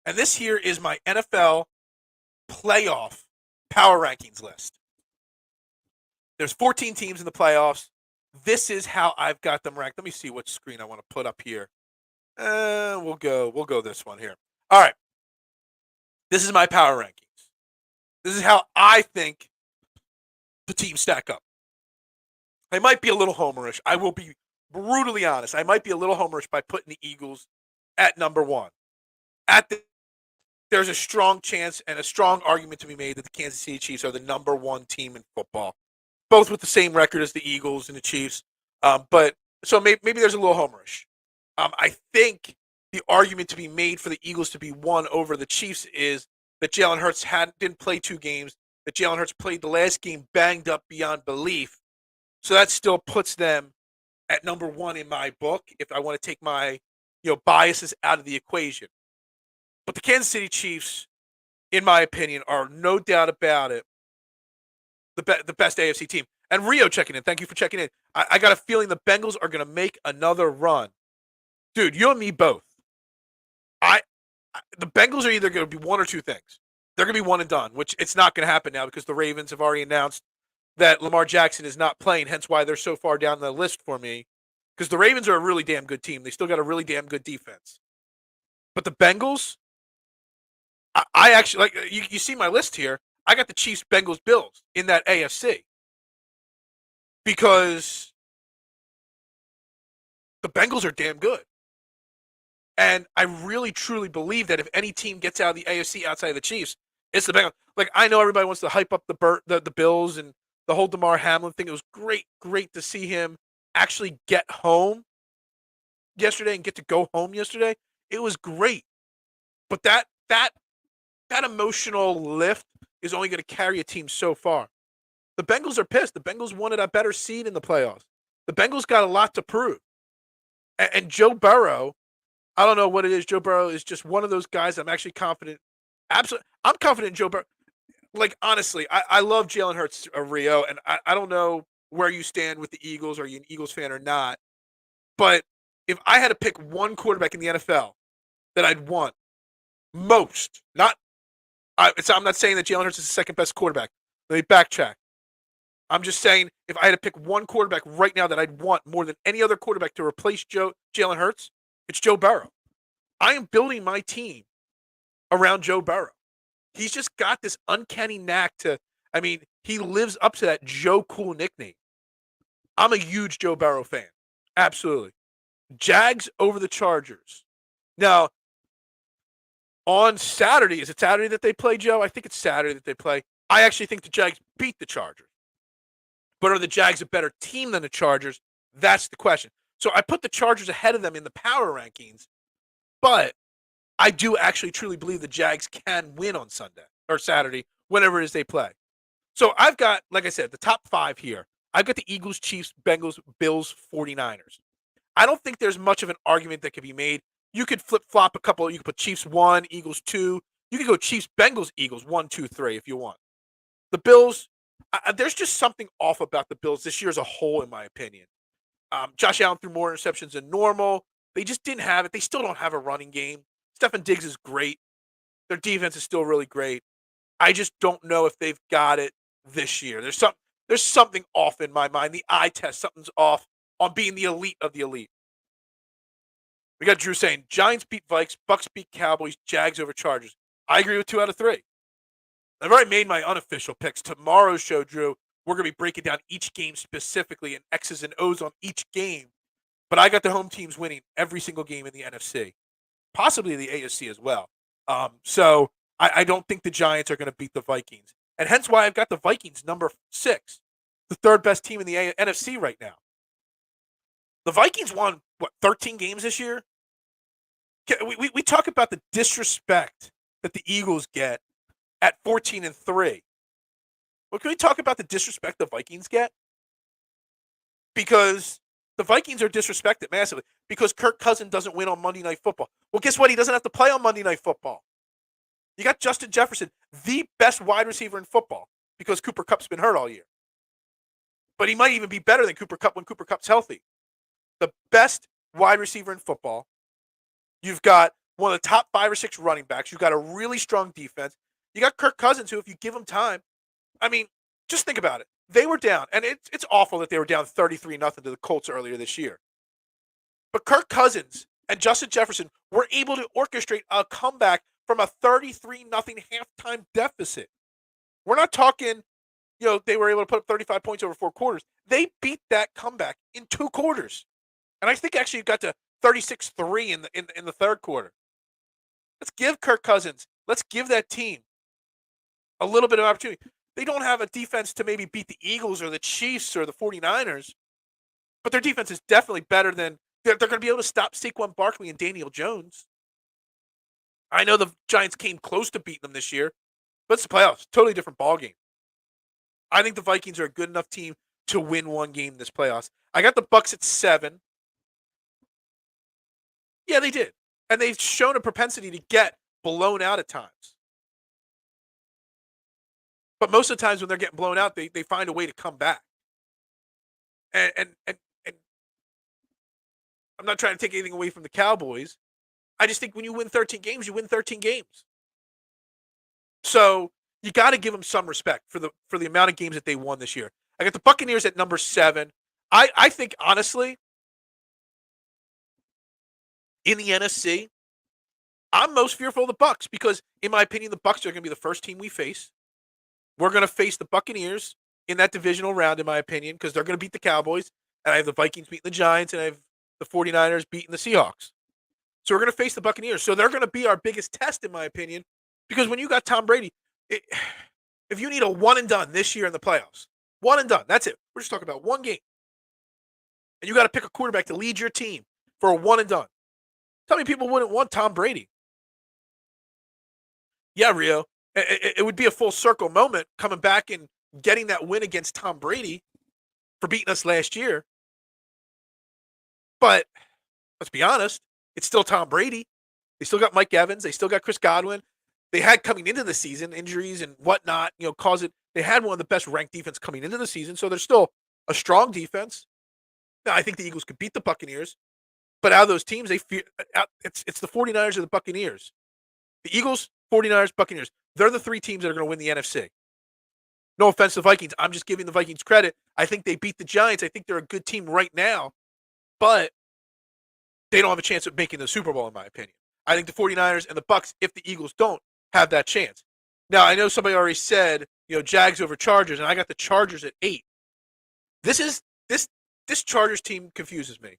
And this here is my NFL playoff power rankings list. There's 14 teams in the playoffs. This is how I've got them ranked. Let me see what screen I want to put up here. We'll go this one here. All right. This is my power rankings. This is how I think the teams stack up. I might be a little homerish. I will be brutally honest. I might be a little homerish by putting the Eagles at number one. There's a strong chance and a strong argument to be made that the Kansas City Chiefs are the number one team in football, both with the same record as the Eagles and the Chiefs. But so maybe there's a little homerish. I think the argument to be made for the Eagles to be one over the Chiefs is that Jalen Hurts didn't play 2 games, that Jalen Hurts played the last game banged up beyond belief. So that still puts them at number one in my book if I want to take my biases out of the equation. But the Kansas City Chiefs, in my opinion, are no doubt about it the best AFC team. And Rio checking in. Thank you for checking in. I got a feeling the Bengals are going to make another run. Dude, you and me both. The Bengals are either going to be one or two things. They're going to be one and done, which it's not going to happen now because the Ravens have already announced that Lamar Jackson is not playing, hence why they're so far down the list for me. Because the Ravens are a really damn good team. They still got a really damn good defense. But the Bengals, I actually, like, you see my list here. I got the Chiefs, Bengals, Bills in that AFC. Because the Bengals are damn good. And I really, truly believe that if any team gets out of the AFC outside of the Chiefs, it's the Bengals. Like, I know everybody wants to hype up the Bills and the whole DeMar Hamlin thing. It was great to see him actually get home yesterday and get to go home yesterday. It was great. But that emotional lift is only going to carry a team so far. The Bengals are pissed. The Bengals wanted a better seed in the playoffs. The Bengals got a lot to prove. And Joe Burrow, I don't know what it is. Joe Burrow is just one of those guys I'm actually confident. Absolutely. I'm confident in Joe Burrow. Like, honestly, I love Jalen Hurts, Rio, and I don't know where you stand with the Eagles. Are you an Eagles fan or not? But if I had to pick one quarterback in the NFL that I'd want most, I'm not saying that Jalen Hurts is the second best quarterback. Let me backtrack. I'm just saying if I had to pick one quarterback right now that I'd want more than any other quarterback to replace Jalen Hurts, it's Joe Burrow. I am building my team around Joe Burrow. He's just got this uncanny knack he lives up to that Joe Cool nickname. I'm a huge Joe Burrow fan. Absolutely. Jags over the Chargers. Now, on Saturday, is it Saturday that they play, Joe? I think it's Saturday that they play. I actually think the Jags beat the Chargers. But are the Jags a better team than the Chargers? That's the question. So I put the Chargers ahead of them in the power rankings, but I do actually truly believe the Jags can win on Sunday or Saturday, whenever it is they play. So I've got, like I said, the top 5 here. I've got the Eagles, Chiefs, Bengals, Bills, 49ers. I don't think there's much of an argument that could be made. You could flip-flop a couple. You could put Chiefs 1, Eagles 2. You could go Chiefs, Bengals, Eagles 1, 2, 3 if you want. The Bills, there's just something off about the Bills this year as a whole, in my opinion. Josh Allen threw more interceptions than normal. They just didn't have it. They still don't have a running game. Stefon Diggs is great. Their defense is still really great. I just don't know if they've got it this year. There's something off in my mind. The eye test, something's off on being the elite of the elite. We got Drew saying, Giants beat Vikes, Bucks beat Cowboys, Jags over Chargers. I agree with 2 out of 3. I've already made my unofficial picks. Tomorrow's show, Drew, we're going to be breaking down each game specifically and X's and O's on each game. But I got the home teams winning every single game in the NFC, possibly the AFC as well. So I don't think the Giants are going to beat the Vikings. And hence why I've got the Vikings number 6, the third best team in the NFC right now. The Vikings won, 13 games this year? We talk about the disrespect that the Eagles get at 14-3. Well, can we talk about the disrespect the Vikings get? Because the Vikings are disrespected massively because Kirk Cousins doesn't win on Monday Night Football. Well, guess what? He doesn't have to play on Monday Night Football. You got Justin Jefferson, the best wide receiver in football, because Cooper Kupp's been hurt all year. But he might even be better than Cooper Kupp when Cooper Kupp's healthy. The best wide receiver in football. You've got one of the top 5 or 6 running backs. You've got a really strong defense. You got Kirk Cousins, who, if you give him time, I mean, just think about it. They were down, and it's awful that they were down 33-0 to the Colts earlier this year. But Kirk Cousins and Justin Jefferson were able to orchestrate a comeback from a 33-0 halftime deficit. We're not talking, they were able to put up 35 points over 4 quarters. They beat that comeback in 2 quarters. And I think actually it got to 36-3 in the third quarter. Let's give Kirk Cousins, let's give that team a little bit of opportunity. They don't have a defense to maybe beat the Eagles or the Chiefs or the 49ers, but their defense is definitely better than they're going to be able to stop Saquon Barkley and Daniel Jones. I know the Giants came close to beating them this year, but it's the playoffs. Totally different ballgame. I think the Vikings are a good enough team to win one game this playoffs. I got the Bucs at 7. Yeah, they did. And they've shown a propensity to get blown out at times. But most of the times when they're getting blown out, they find a way to come back. And I'm not trying to take anything away from the Cowboys. I just think when you win 13 games, you win 13 games. So you got to give them some respect for the amount of games that they won this year. I got the Buccaneers at number 7. I think, honestly, in the NFC, I'm most fearful of the Bucs because, in my opinion, the Bucs are going to be the first team we face. We're going to face the Buccaneers in that divisional round, in my opinion, because they're going to beat the Cowboys, and I have the Vikings beating the Giants, and I have the 49ers beating the Seahawks. So we're going to face the Buccaneers. So they're going to be our biggest test, in my opinion, because when you got Tom Brady, if you need a one and done this year in the playoffs, one and done, that's it. We're just talking about one game. And you got to pick a quarterback to lead your team for a one and done. Tell me people wouldn't want Tom Brady. Yeah, Rio. It would be a full circle moment coming back and getting that win against Tom Brady for beating us last year. But let's be honest, it's still Tom Brady. They still got Mike Evans. They still got Chris Godwin. They had coming into the season injuries and whatnot, cause it. They had one of the best ranked defense coming into the season, so they're still a strong defense. Now, I think the Eagles could beat the Buccaneers, but out of those teams, it's the 49ers or the Buccaneers. The Eagles, 49ers, Buccaneers. They're the 3 teams that are going to win the NFC. No offense to the Vikings. I'm just giving the Vikings credit. I think they beat the Giants. I think they're a good team right now, but they don't have a chance of making the Super Bowl, in my opinion. I think the 49ers and the Bucs, if the Eagles don't, have that chance. Now, I know somebody already said, Jags over Chargers, and I got the Chargers at 8. This Chargers team confuses me.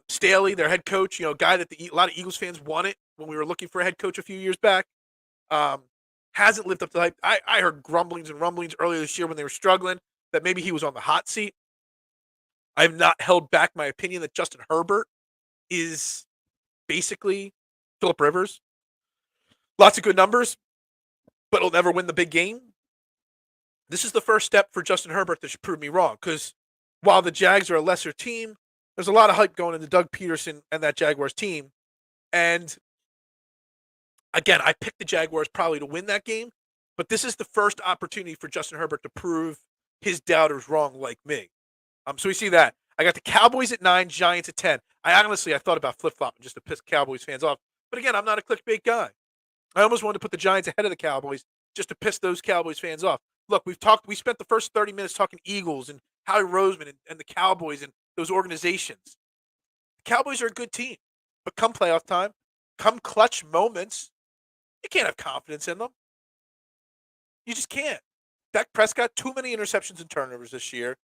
Staley, their head coach, guy that a lot of Eagles fans wanted when we were looking for a head coach a few years back, hasn't lived up to the hype. I heard grumblings and rumblings earlier this year when they were struggling that maybe he was on the hot seat. I have not held back my opinion that Justin Herbert is basically Phillip Rivers. Lots of good numbers, but he'll never win the big game. This is the first step for Justin Herbert that should prove me wrong, because while the Jags are a lesser team, there's a lot of hype going into Doug Peterson and that Jaguars team. And again, I picked the Jaguars probably to win that game, but this is the first opportunity for Justin Herbert to prove his doubters wrong like me. So we see that. I got the Cowboys at 9, Giants at 10. I thought about flip-flopping just to piss Cowboys fans off. But again, I'm not a clickbait guy. I almost wanted to put the Giants ahead of the Cowboys just to piss those Cowboys fans off. Look, we spent the first 30 minutes talking Eagles and Howie Roseman and the Cowboys and those organizations. The Cowboys are a good team. But come playoff time, come clutch moments, you can't have confidence in them. You just can't. Dak Prescott, too many interceptions and turnovers this year.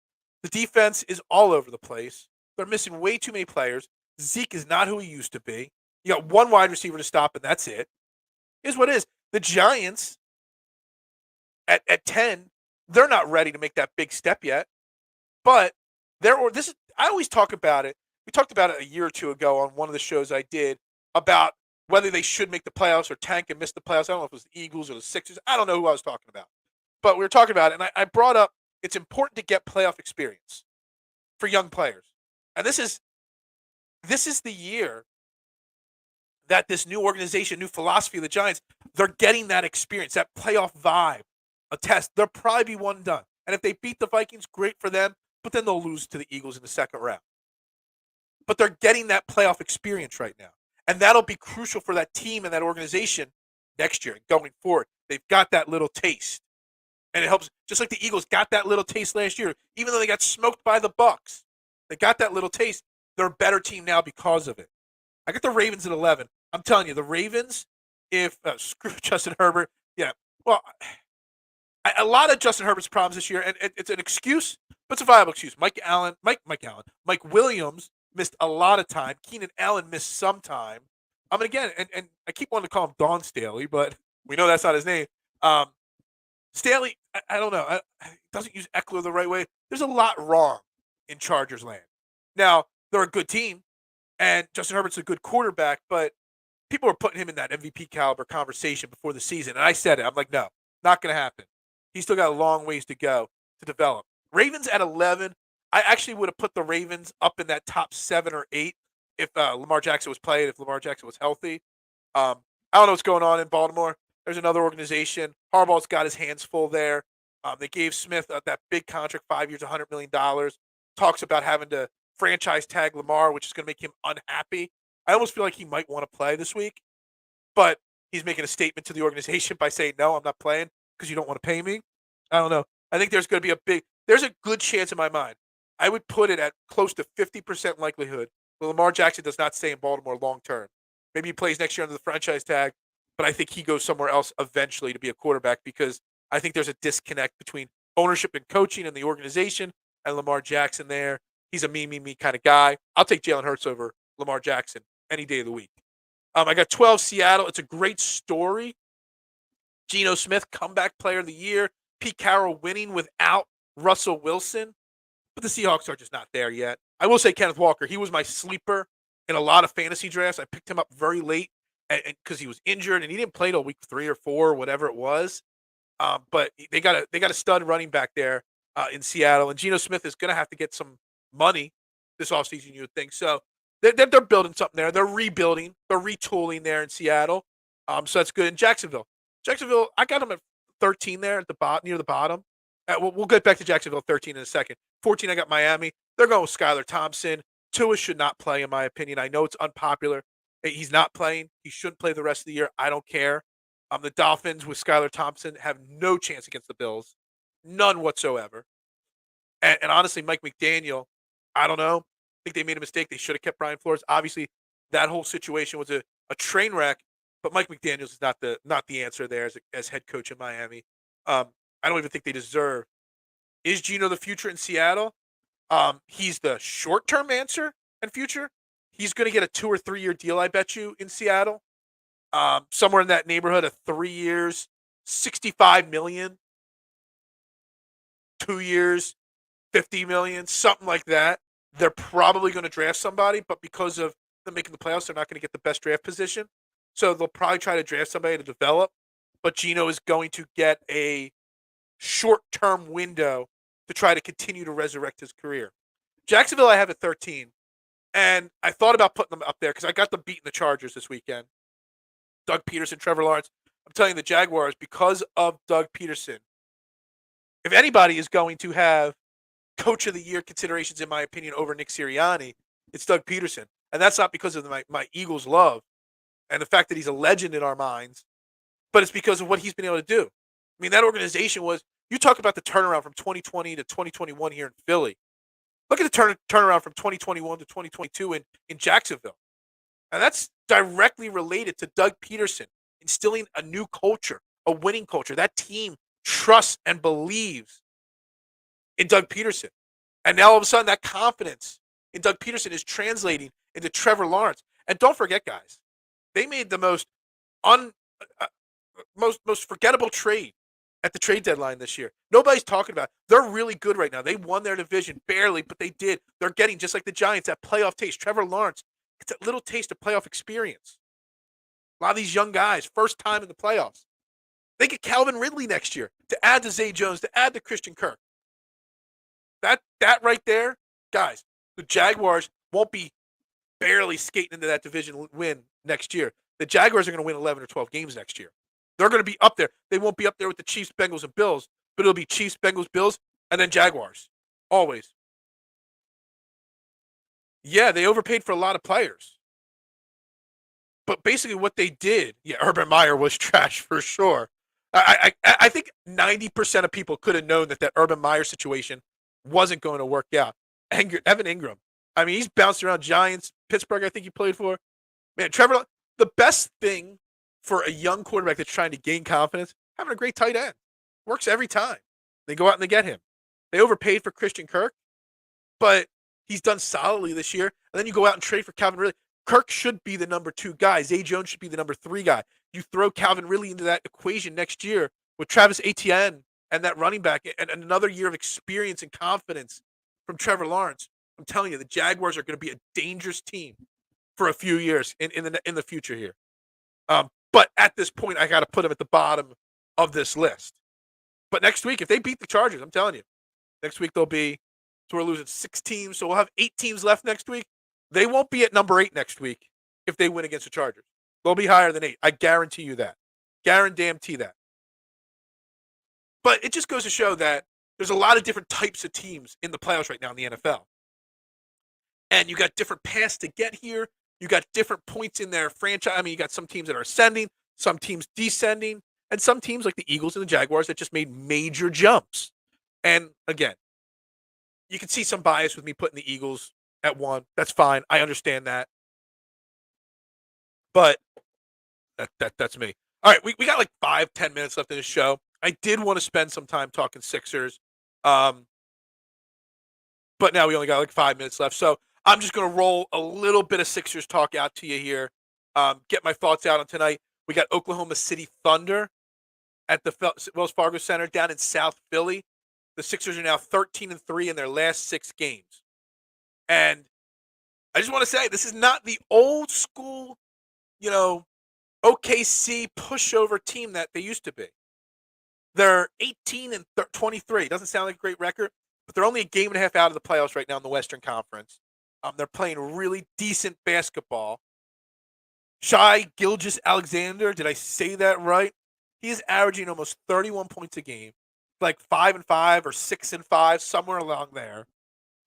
The defense is all over the place. They're missing way too many players. Zeke is not who he used to be. You got one wide receiver to stop, and that's it. Here's what it is. The Giants at 10, they're not ready to make that big step yet. But I always talk about it. We talked about it a year or two ago on one of the shows I did about whether they should make the playoffs or tank and miss the playoffs. I don't know if it was the Eagles or the Sixers. I don't know who I was talking about. But we were talking about it, and I brought up it's important to get playoff experience for young players. And this is the year that this new organization, new philosophy of the Giants, they're getting that experience, that playoff vibe, a test. They'll probably be one and done. And if they beat the Vikings, great for them, but then they'll lose to the Eagles in the second round. But they're getting that playoff experience right now. And that'll be crucial for that team and that organization next year and going forward. They've got that little taste. And it helps, just like the Eagles got that little taste last year, even though they got smoked by the Bucs. They got that little taste. They're a better team now because of it. I got the Ravens at 11. I'm telling you, the Ravens, if screw Justin Herbert, yeah. Well, a lot of Justin Herbert's problems this year, and it's an excuse, but it's a viable excuse. Mike Williams missed a lot of time. Keenan Allen missed some time. I mean, again, and I keep wanting to call him Dawn Staley, but we know that's not his name. Staley, I don't know. Doesn't use Eckler the right way. There's a lot wrong in Chargers land. Now, they're a good team, and Justin Herbert's a good quarterback, but people were putting him in that MVP caliber conversation before the season, and I said it. I'm like, no, not going to happen. He's still got a long ways to go to develop. Ravens at 11. I actually would have put the Ravens up in that top 7 or 8 if Lamar Jackson was playing, if Lamar Jackson was healthy. I don't know what's going on in Baltimore. There's another organization. Harbaugh's got his hands full there. They gave Smith that big contract, 5 years, $100 million. Talks about having to franchise tag Lamar, which is going to make him unhappy. I almost feel like he might want to play this week, but he's making a statement to the organization by saying, no, I'm not playing because you don't want to pay me. I don't know. I think there's going to be there's a good chance in my mind. I would put it at close to 50% likelihood that Lamar Jackson does not stay in Baltimore long term. Maybe he plays next year under the franchise tag, but I think he goes somewhere else eventually to be a quarterback because I think there's a disconnect between ownership and coaching and the organization and Lamar Jackson there. He's a me kind of guy. I'll take Jalen Hurts over Lamar Jackson any day of the week. I got 12 Seattle. It's a great story. Geno Smith, comeback player of the year. Pete Carroll winning without Russell Wilson. But the Seahawks are just not there yet. I will say Kenneth Walker, he was my sleeper in a lot of fantasy drafts. I picked him up very late because he was injured and he didn't play till week 3 or 4, whatever it was. But they got a stud running back there in Seattle, and Geno Smith is going to have to get some money this offseason, you would think. So they're building something there. They're rebuilding. They're retooling there in Seattle. So that's good. In Jacksonville, I got them at 13 there at the bottom, near the bottom. We'll get back to Jacksonville 13 in a second. 14, I got Miami. They're going with Skylar Thompson. Tua should not play, in my opinion. I know it's unpopular. He's not playing. He shouldn't play the rest of the year. I don't care. The Dolphins with Skylar Thompson have no chance against the Bills. None whatsoever. And honestly, Mike McDaniel, I don't know. I think they made a mistake. They should have kept Brian Flores. Obviously, that whole situation was a train wreck, but Mike McDaniels is not the answer there as head coach in Miami. I don't even think they deserve. Is Geno the future in Seattle? He's the short-term answer and future. He's going to get a 2 or 3 year deal, I bet you, in Seattle. Somewhere in that neighborhood of 3 years, $65 million. 2 years, $50 million, something like that. They're probably going to draft somebody, but because of them making the playoffs, they're not going to get the best draft position. So they'll probably try to draft somebody to develop. But Geno is going to get a short-term window to try to continue to resurrect his career. Jacksonville, I have at 13. And I thought about putting them up there because I got them beating the Chargers this weekend. Doug Peterson, Trevor Lawrence. I'm telling you, the Jaguars, because of Doug Peterson, if anybody is going to have Coach of the Year considerations, in my opinion, over Nick Sirianni, it's Doug Peterson. And that's not because of my Eagles love and the fact that he's a legend in our minds, but it's because of what he's been able to do. I mean, that organization was, you talk about the turnaround from 2020 to 2021 here in Philly. Look at the turnaround from 2021 to 2022 in Jacksonville. And that's directly related to Doug Peterson instilling a new culture, a winning culture. That team trusts and believes in Doug Peterson. And now all of a sudden that confidence in Doug Peterson is translating into Trevor Lawrence. And don't forget, guys, they made the most most forgettable trade at the trade deadline this year. Nobody's talking about it. They're really good right now. They won their division barely, but they did. They're getting, just like the Giants, that playoff taste. Trevor Lawrence, it's a little taste of playoff experience. A lot of these young guys, first time in the playoffs. They get Calvin Ridley next year to add to Zay Jones, to add to Christian Kirk. That right there, guys, the Jaguars won't be barely skating into that division win next year. The Jaguars are going to win 11 or 12 games next year. They're going to be up there. They won't be up there with the Chiefs, Bengals, and Bills, but it'll be Chiefs, Bengals, Bills, and then Jaguars. Always. Yeah, they overpaid for a lot of players. But basically what they did, Urban Meyer was trash for sure. I think 90% of people could have known that Urban Meyer situation wasn't going to work out. Evan Ingram, I mean, he's bounced around Giants, Pittsburgh, I think he played for. Man, Trevor, the best thing for a young quarterback that's trying to gain confidence, having a great tight end. Works every time. They go out and they get him. They overpaid for Christian Kirk, but he's done solidly this year. And then you go out and trade for Calvin Ridley. Kirk should be the number 2 guy. Zay Jones should be the number 3 guy. You throw Calvin Ridley into that equation next year with Travis Etienne and that running back and another year of experience and confidence from Trevor Lawrence. I'm telling you, the Jaguars are going to be a dangerous team for a few years in the future here. But at this point, I got to put them at the bottom of this list. But next week, if they beat the Chargers, I'm telling you, next week they'll be, so we're losing 6 teams, so we'll have 8 teams left next week. They won't be at number 8 next week if they win against the Chargers. They'll be higher than 8. I guarantee you that. Guarantee that. But it just goes to show that there's a lot of different types of teams in the playoffs right now in the NFL. And you got different paths to get here. You got different points in their franchise. I mean, you got some teams that are ascending, some teams descending, and some teams like the Eagles and the Jaguars that just made major jumps. And again, you can see some bias with me putting the Eagles at 1. That's fine. I understand that. But that's me. All right, we got like 5-10 minutes left in the show. I did want to spend some time talking Sixers. But now we only got like 5 minutes left. So I'm just going to roll a little bit of Sixers talk out to you here. Get my thoughts out on tonight. We got Oklahoma City Thunder at the Wells Fargo Center down in South Philly. The Sixers are now 13-3 in their last 6 games. And I just want to say, this is not the old school, OKC pushover team that they used to be. They're 18-23. Doesn't sound like a great record, but they're only a game and a half out of the playoffs right now in the Western Conference. They're playing really decent basketball. Shai Gilgeous-Alexander, did I say that right? He is averaging almost 31 points a game, like 5-5 or 6-5, somewhere along there.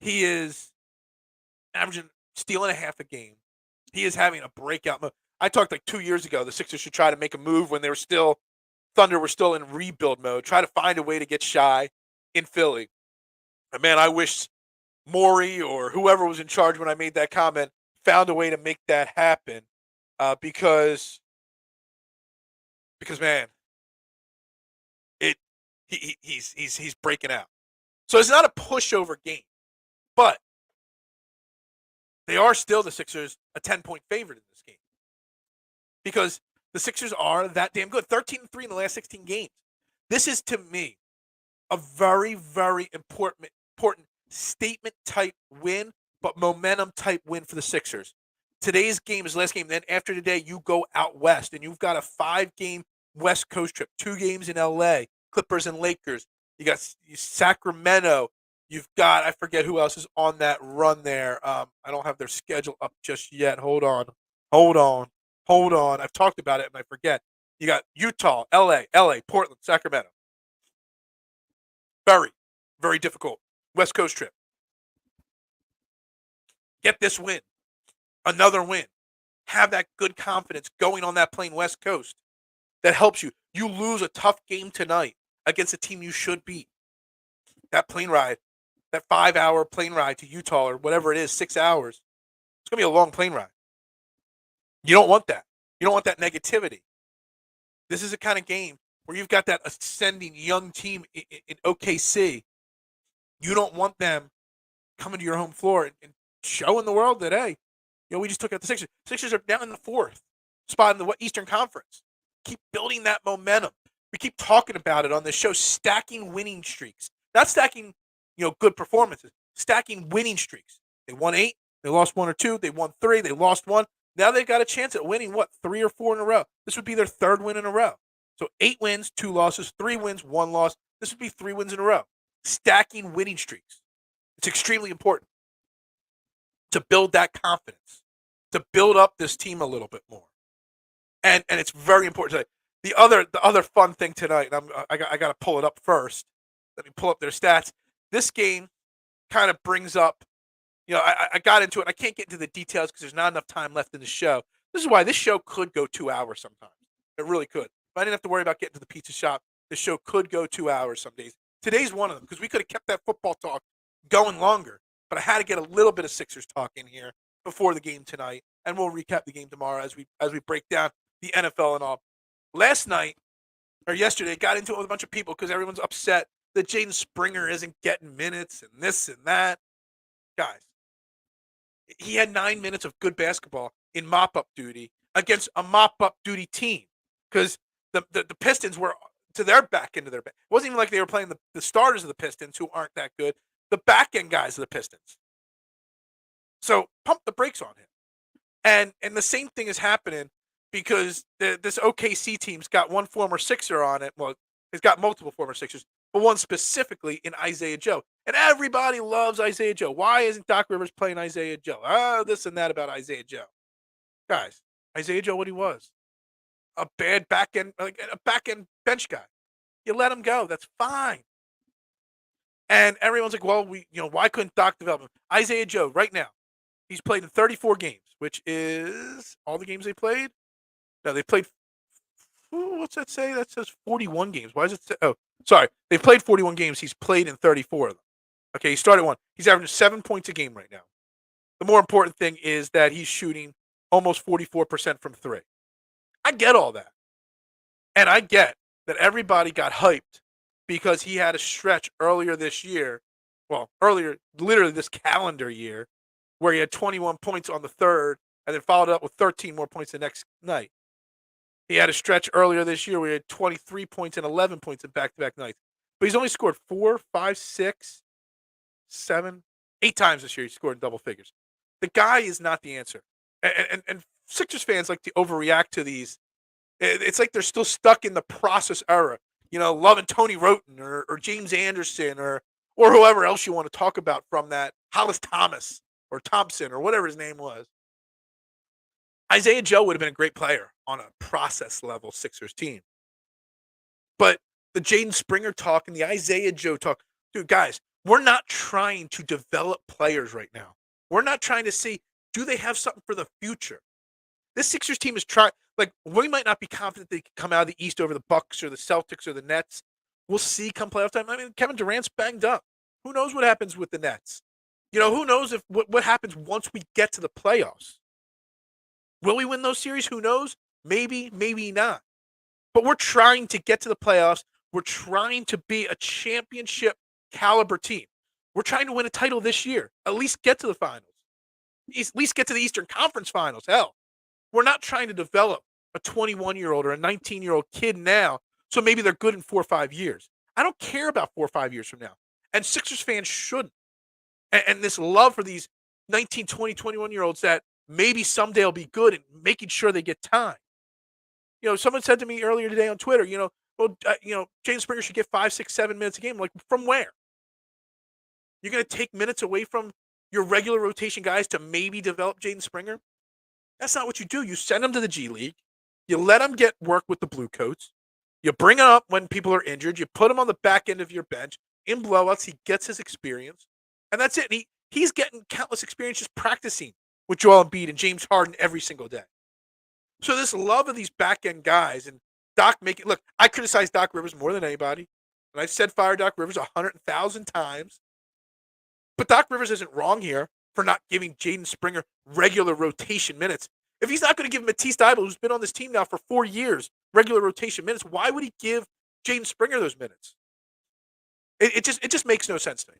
He is averaging stealing a half a game. He is having a breakout move. I talked like 2 years ago, the Sixers should try to make a move when Thunder were still in rebuild mode. Try to find a way to get Shai in Philly. And man, I wish Morey or whoever was in charge when I made that comment found a way to make that happen. Because man, he's breaking out. So it's not a pushover game, but they are still, the Sixers, a 10-point favorite in this game because the Sixers are that damn good. 13-3 in the last 16 games. This is, to me, a very, very important statement-type win, but momentum-type win for the Sixers. Today's game is the last game. Then after today, you go out west, and you've got a 5-game West Coast trip, 2 games in L.A., Clippers and Lakers. You got Sacramento. You've got, I forget who else is on that run there. I don't have their schedule up just yet. Hold on. I've talked about it, and I forget. You got Utah, L.A., Portland, Sacramento. Very, very difficult West Coast trip. Get this win. Another win. Have that good confidence going on that plane West Coast. That helps you. You lose a tough game tonight against a team you should beat. That plane ride, that 5-hour plane ride to Utah or whatever it is, 6 hours. It's going to be a long plane ride. You don't want that. You don't want that negativity. This is a kind of game where you've got that ascending young team in OKC, you don't want them coming to your home floor and showing the world that, hey, we just took out the Sixers. Sixers are down in the 4th spot in the Eastern Conference. Keep building that momentum. We keep talking about it on this show, stacking winning streaks. Not stacking, good performances. Stacking winning streaks. They won 8, they lost 1 or 2, they won 3, they lost 1. Now they've got a chance at winning, 3 or 4 in a row. This would be their 3rd win in a row. So 8 wins, 2 losses, 3 wins, 1 loss. This would be 3 wins in a row. Stacking winning streaks. It's extremely important to build that confidence, to build up this team a little bit more. And it's very important today. The other fun thing tonight, and I got to pull it up first. Let me pull up their stats. This game kind of brings up, I got into it. I can't get into the details because there's not enough time left in the show. This is why this show could go 2 hours sometimes. It really could. If I didn't have to worry about getting to the pizza shop, the show could go 2 hours some days. Today's one of them because we could have kept that football talk going longer, but I had to get a little bit of Sixers talk in here before the game tonight, and we'll recap the game tomorrow as we break down the NFL and all. Last night, or yesterday, got into it with a bunch of people because everyone's upset that Jaden Springer isn't getting minutes and this and that. Guys, he had 9 minutes of good basketball in mop-up duty against a mop-up duty team because the Pistons were to their back end of their back. It wasn't even like they were playing the starters of the Pistons who aren't that good, the back-end guys of the Pistons. So pump the brakes on him. And the same thing is happening because this OKC team's got one former Sixer on it. Well, it's got multiple former Sixers, but one specifically in Isaiah Joe. And everybody loves Isaiah Joe. Why isn't Doc Rivers playing Isaiah Joe? Oh, this and that about Isaiah Joe. Guys, Isaiah Joe, what he was? A bad back-end bench guy. You let him go. That's fine. And everyone's like, well, why couldn't Doc develop him? Isaiah Joe, right now, he's played in 34 games, which is all the games they played. No, they played. What's that say? That says 41 games. Why does it say? Oh, sorry. They've played 41 games. He's played in 34 of them. Okay, he started 1. He's averaging 7 points a game right now. The more important thing is that he's shooting almost 44% from 3. I get all that. And I get that everybody got hyped because he had a stretch earlier this year. Well, literally this calendar year, where he had 21 points on the 3rd and then followed up with 13 more points the next night. He had a stretch earlier this year where he had 23 points and 11 points in back-to-back nights. But he's only scored 4, 5, 6, 7, 8 times this year. He scored in double figures. The guy is not the answer. And Sixers fans like to overreact to these. It's like they're still stuck in the process era. Loving Tony Roten or James Anderson or whoever else you want to talk about from that. Hollis Thomas or Thompson or whatever his name was. Isaiah Joe would have been a great player on a process level Sixers team. But the Jaden Springer talk and the Isaiah Joe talk, dude, guys, we're not trying to develop players right now. We're not trying to see, do they have something for the future? This Sixers team is trying, we might not be confident they can come out of the East over the Bucks or the Celtics or the Nets. We'll see come playoff time. I mean, Kevin Durant's banged up. Who knows what happens with the Nets? Who knows what happens once we get to the playoffs? Will we win those series? Who knows? Maybe, maybe not. But we're trying to get to the playoffs. We're trying to be a championship caliber team. We're trying to win a title this year. At least get to the finals. At least get to the Eastern Conference finals. Hell, we're not trying to develop a 21-year-old or a 19-year-old kid now so maybe they're good in 4 or 5 years. I don't care about 4 or 5 years from now. And Sixers fans shouldn't. And this love for these 19, 20, 21-year-olds that maybe someday will be good and making sure they get time. Someone said to me earlier today on Twitter, Jaden Springer should get 5, 6, 7 minutes a game. Like, from where? You're going to take minutes away from your regular rotation guys to maybe develop Jaden Springer? That's not what you do. You send him to the G League. You let him get work with the Blue Coats. You bring him up when people are injured. You put him on the back end of your bench. In blowouts, he gets his experience. And that's it. And he's getting countless experience just practicing with Joel Embiid and James Harden every single day. So this love of these back-end guys and Doc look, I criticize Doc Rivers more than anybody. And I've said fire Doc Rivers 100,000 times. But Doc Rivers isn't wrong here for not giving Jaden Springer regular rotation minutes. If he's not going to give Matisse Thybulle, who's been on this team now for 4 years, regular rotation minutes, why would he give Jaden Springer those minutes. It just makes no sense to me.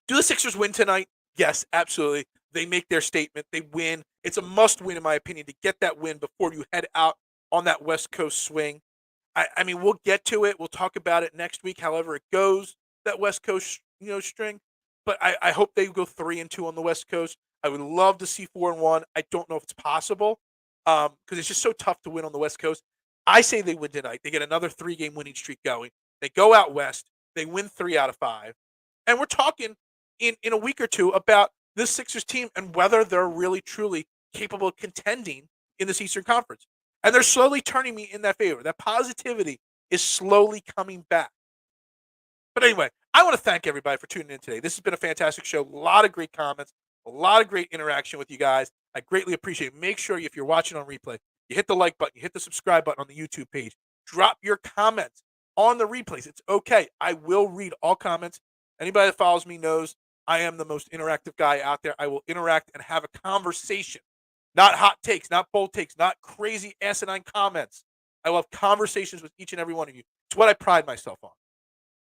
Do the Sixers win tonight? Yes, absolutely. They make their statement. They win. It's a must-win, in my opinion, to get that win before you head out on that West Coast swing. I mean, we'll get to it. We'll talk about it next week, however it goes, that West Coast string. But I hope they go 3-2 on the West Coast. I would love to see 4-1. I don't know if it's possible because it's just so tough to win on the West Coast. I say they win tonight. They get another 3-game winning streak going. They go out west. They win 3 out of 5. And we're talking in a week or two about this Sixers team and whether they're really, truly capable of contending in this Eastern Conference. And they're slowly turning me in that favor. That positivity is slowly coming back. But anyway, I want to thank everybody for tuning in today. This has been a fantastic show. A lot of great comments, a lot of great interaction with you guys. I greatly appreciate it. Make sure if you're watching on replay, you hit the like button, you hit the subscribe button on the YouTube page. Drop your comments on the replays. It's okay. I will read all comments. Anybody that follows me knows I am the most interactive guy out there. I will interact and have a conversation. Not hot takes, not bold takes, not crazy asinine comments. I will have conversations with each and every one of you. It's what I pride myself on.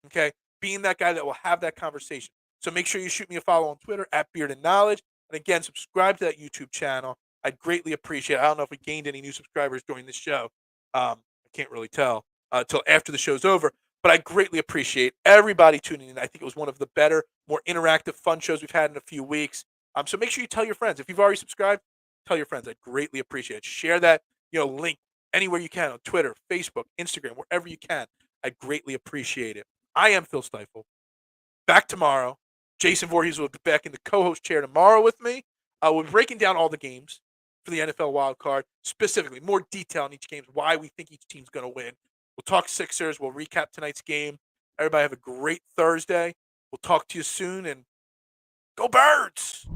Okay? Being that guy that will have that conversation. So make sure you shoot me a follow on Twitter at Beard and Knowledge. And again, subscribe to that YouTube channel. I'd greatly appreciate it. I don't know if we gained any new subscribers during this show. I can't really tell until after the show's over. But I greatly appreciate everybody tuning in. I think it was one of the better, more interactive, fun shows we've had in a few weeks. So make sure you tell your friends. If you've already subscribed, tell your friends. I'd greatly appreciate it. Share that link anywhere you can on Twitter, Facebook, Instagram, wherever you can. I'd greatly appreciate it. I am Phil Stiefel. Back tomorrow. Jason Voorhees will be back in the co-host chair tomorrow with me. We'll be breaking down all the games for the NFL wild card, specifically more detail on each game, why we think each team's going to win. We'll talk Sixers. We'll recap tonight's game. Everybody have a great Thursday. We'll talk to you soon, and go Birds!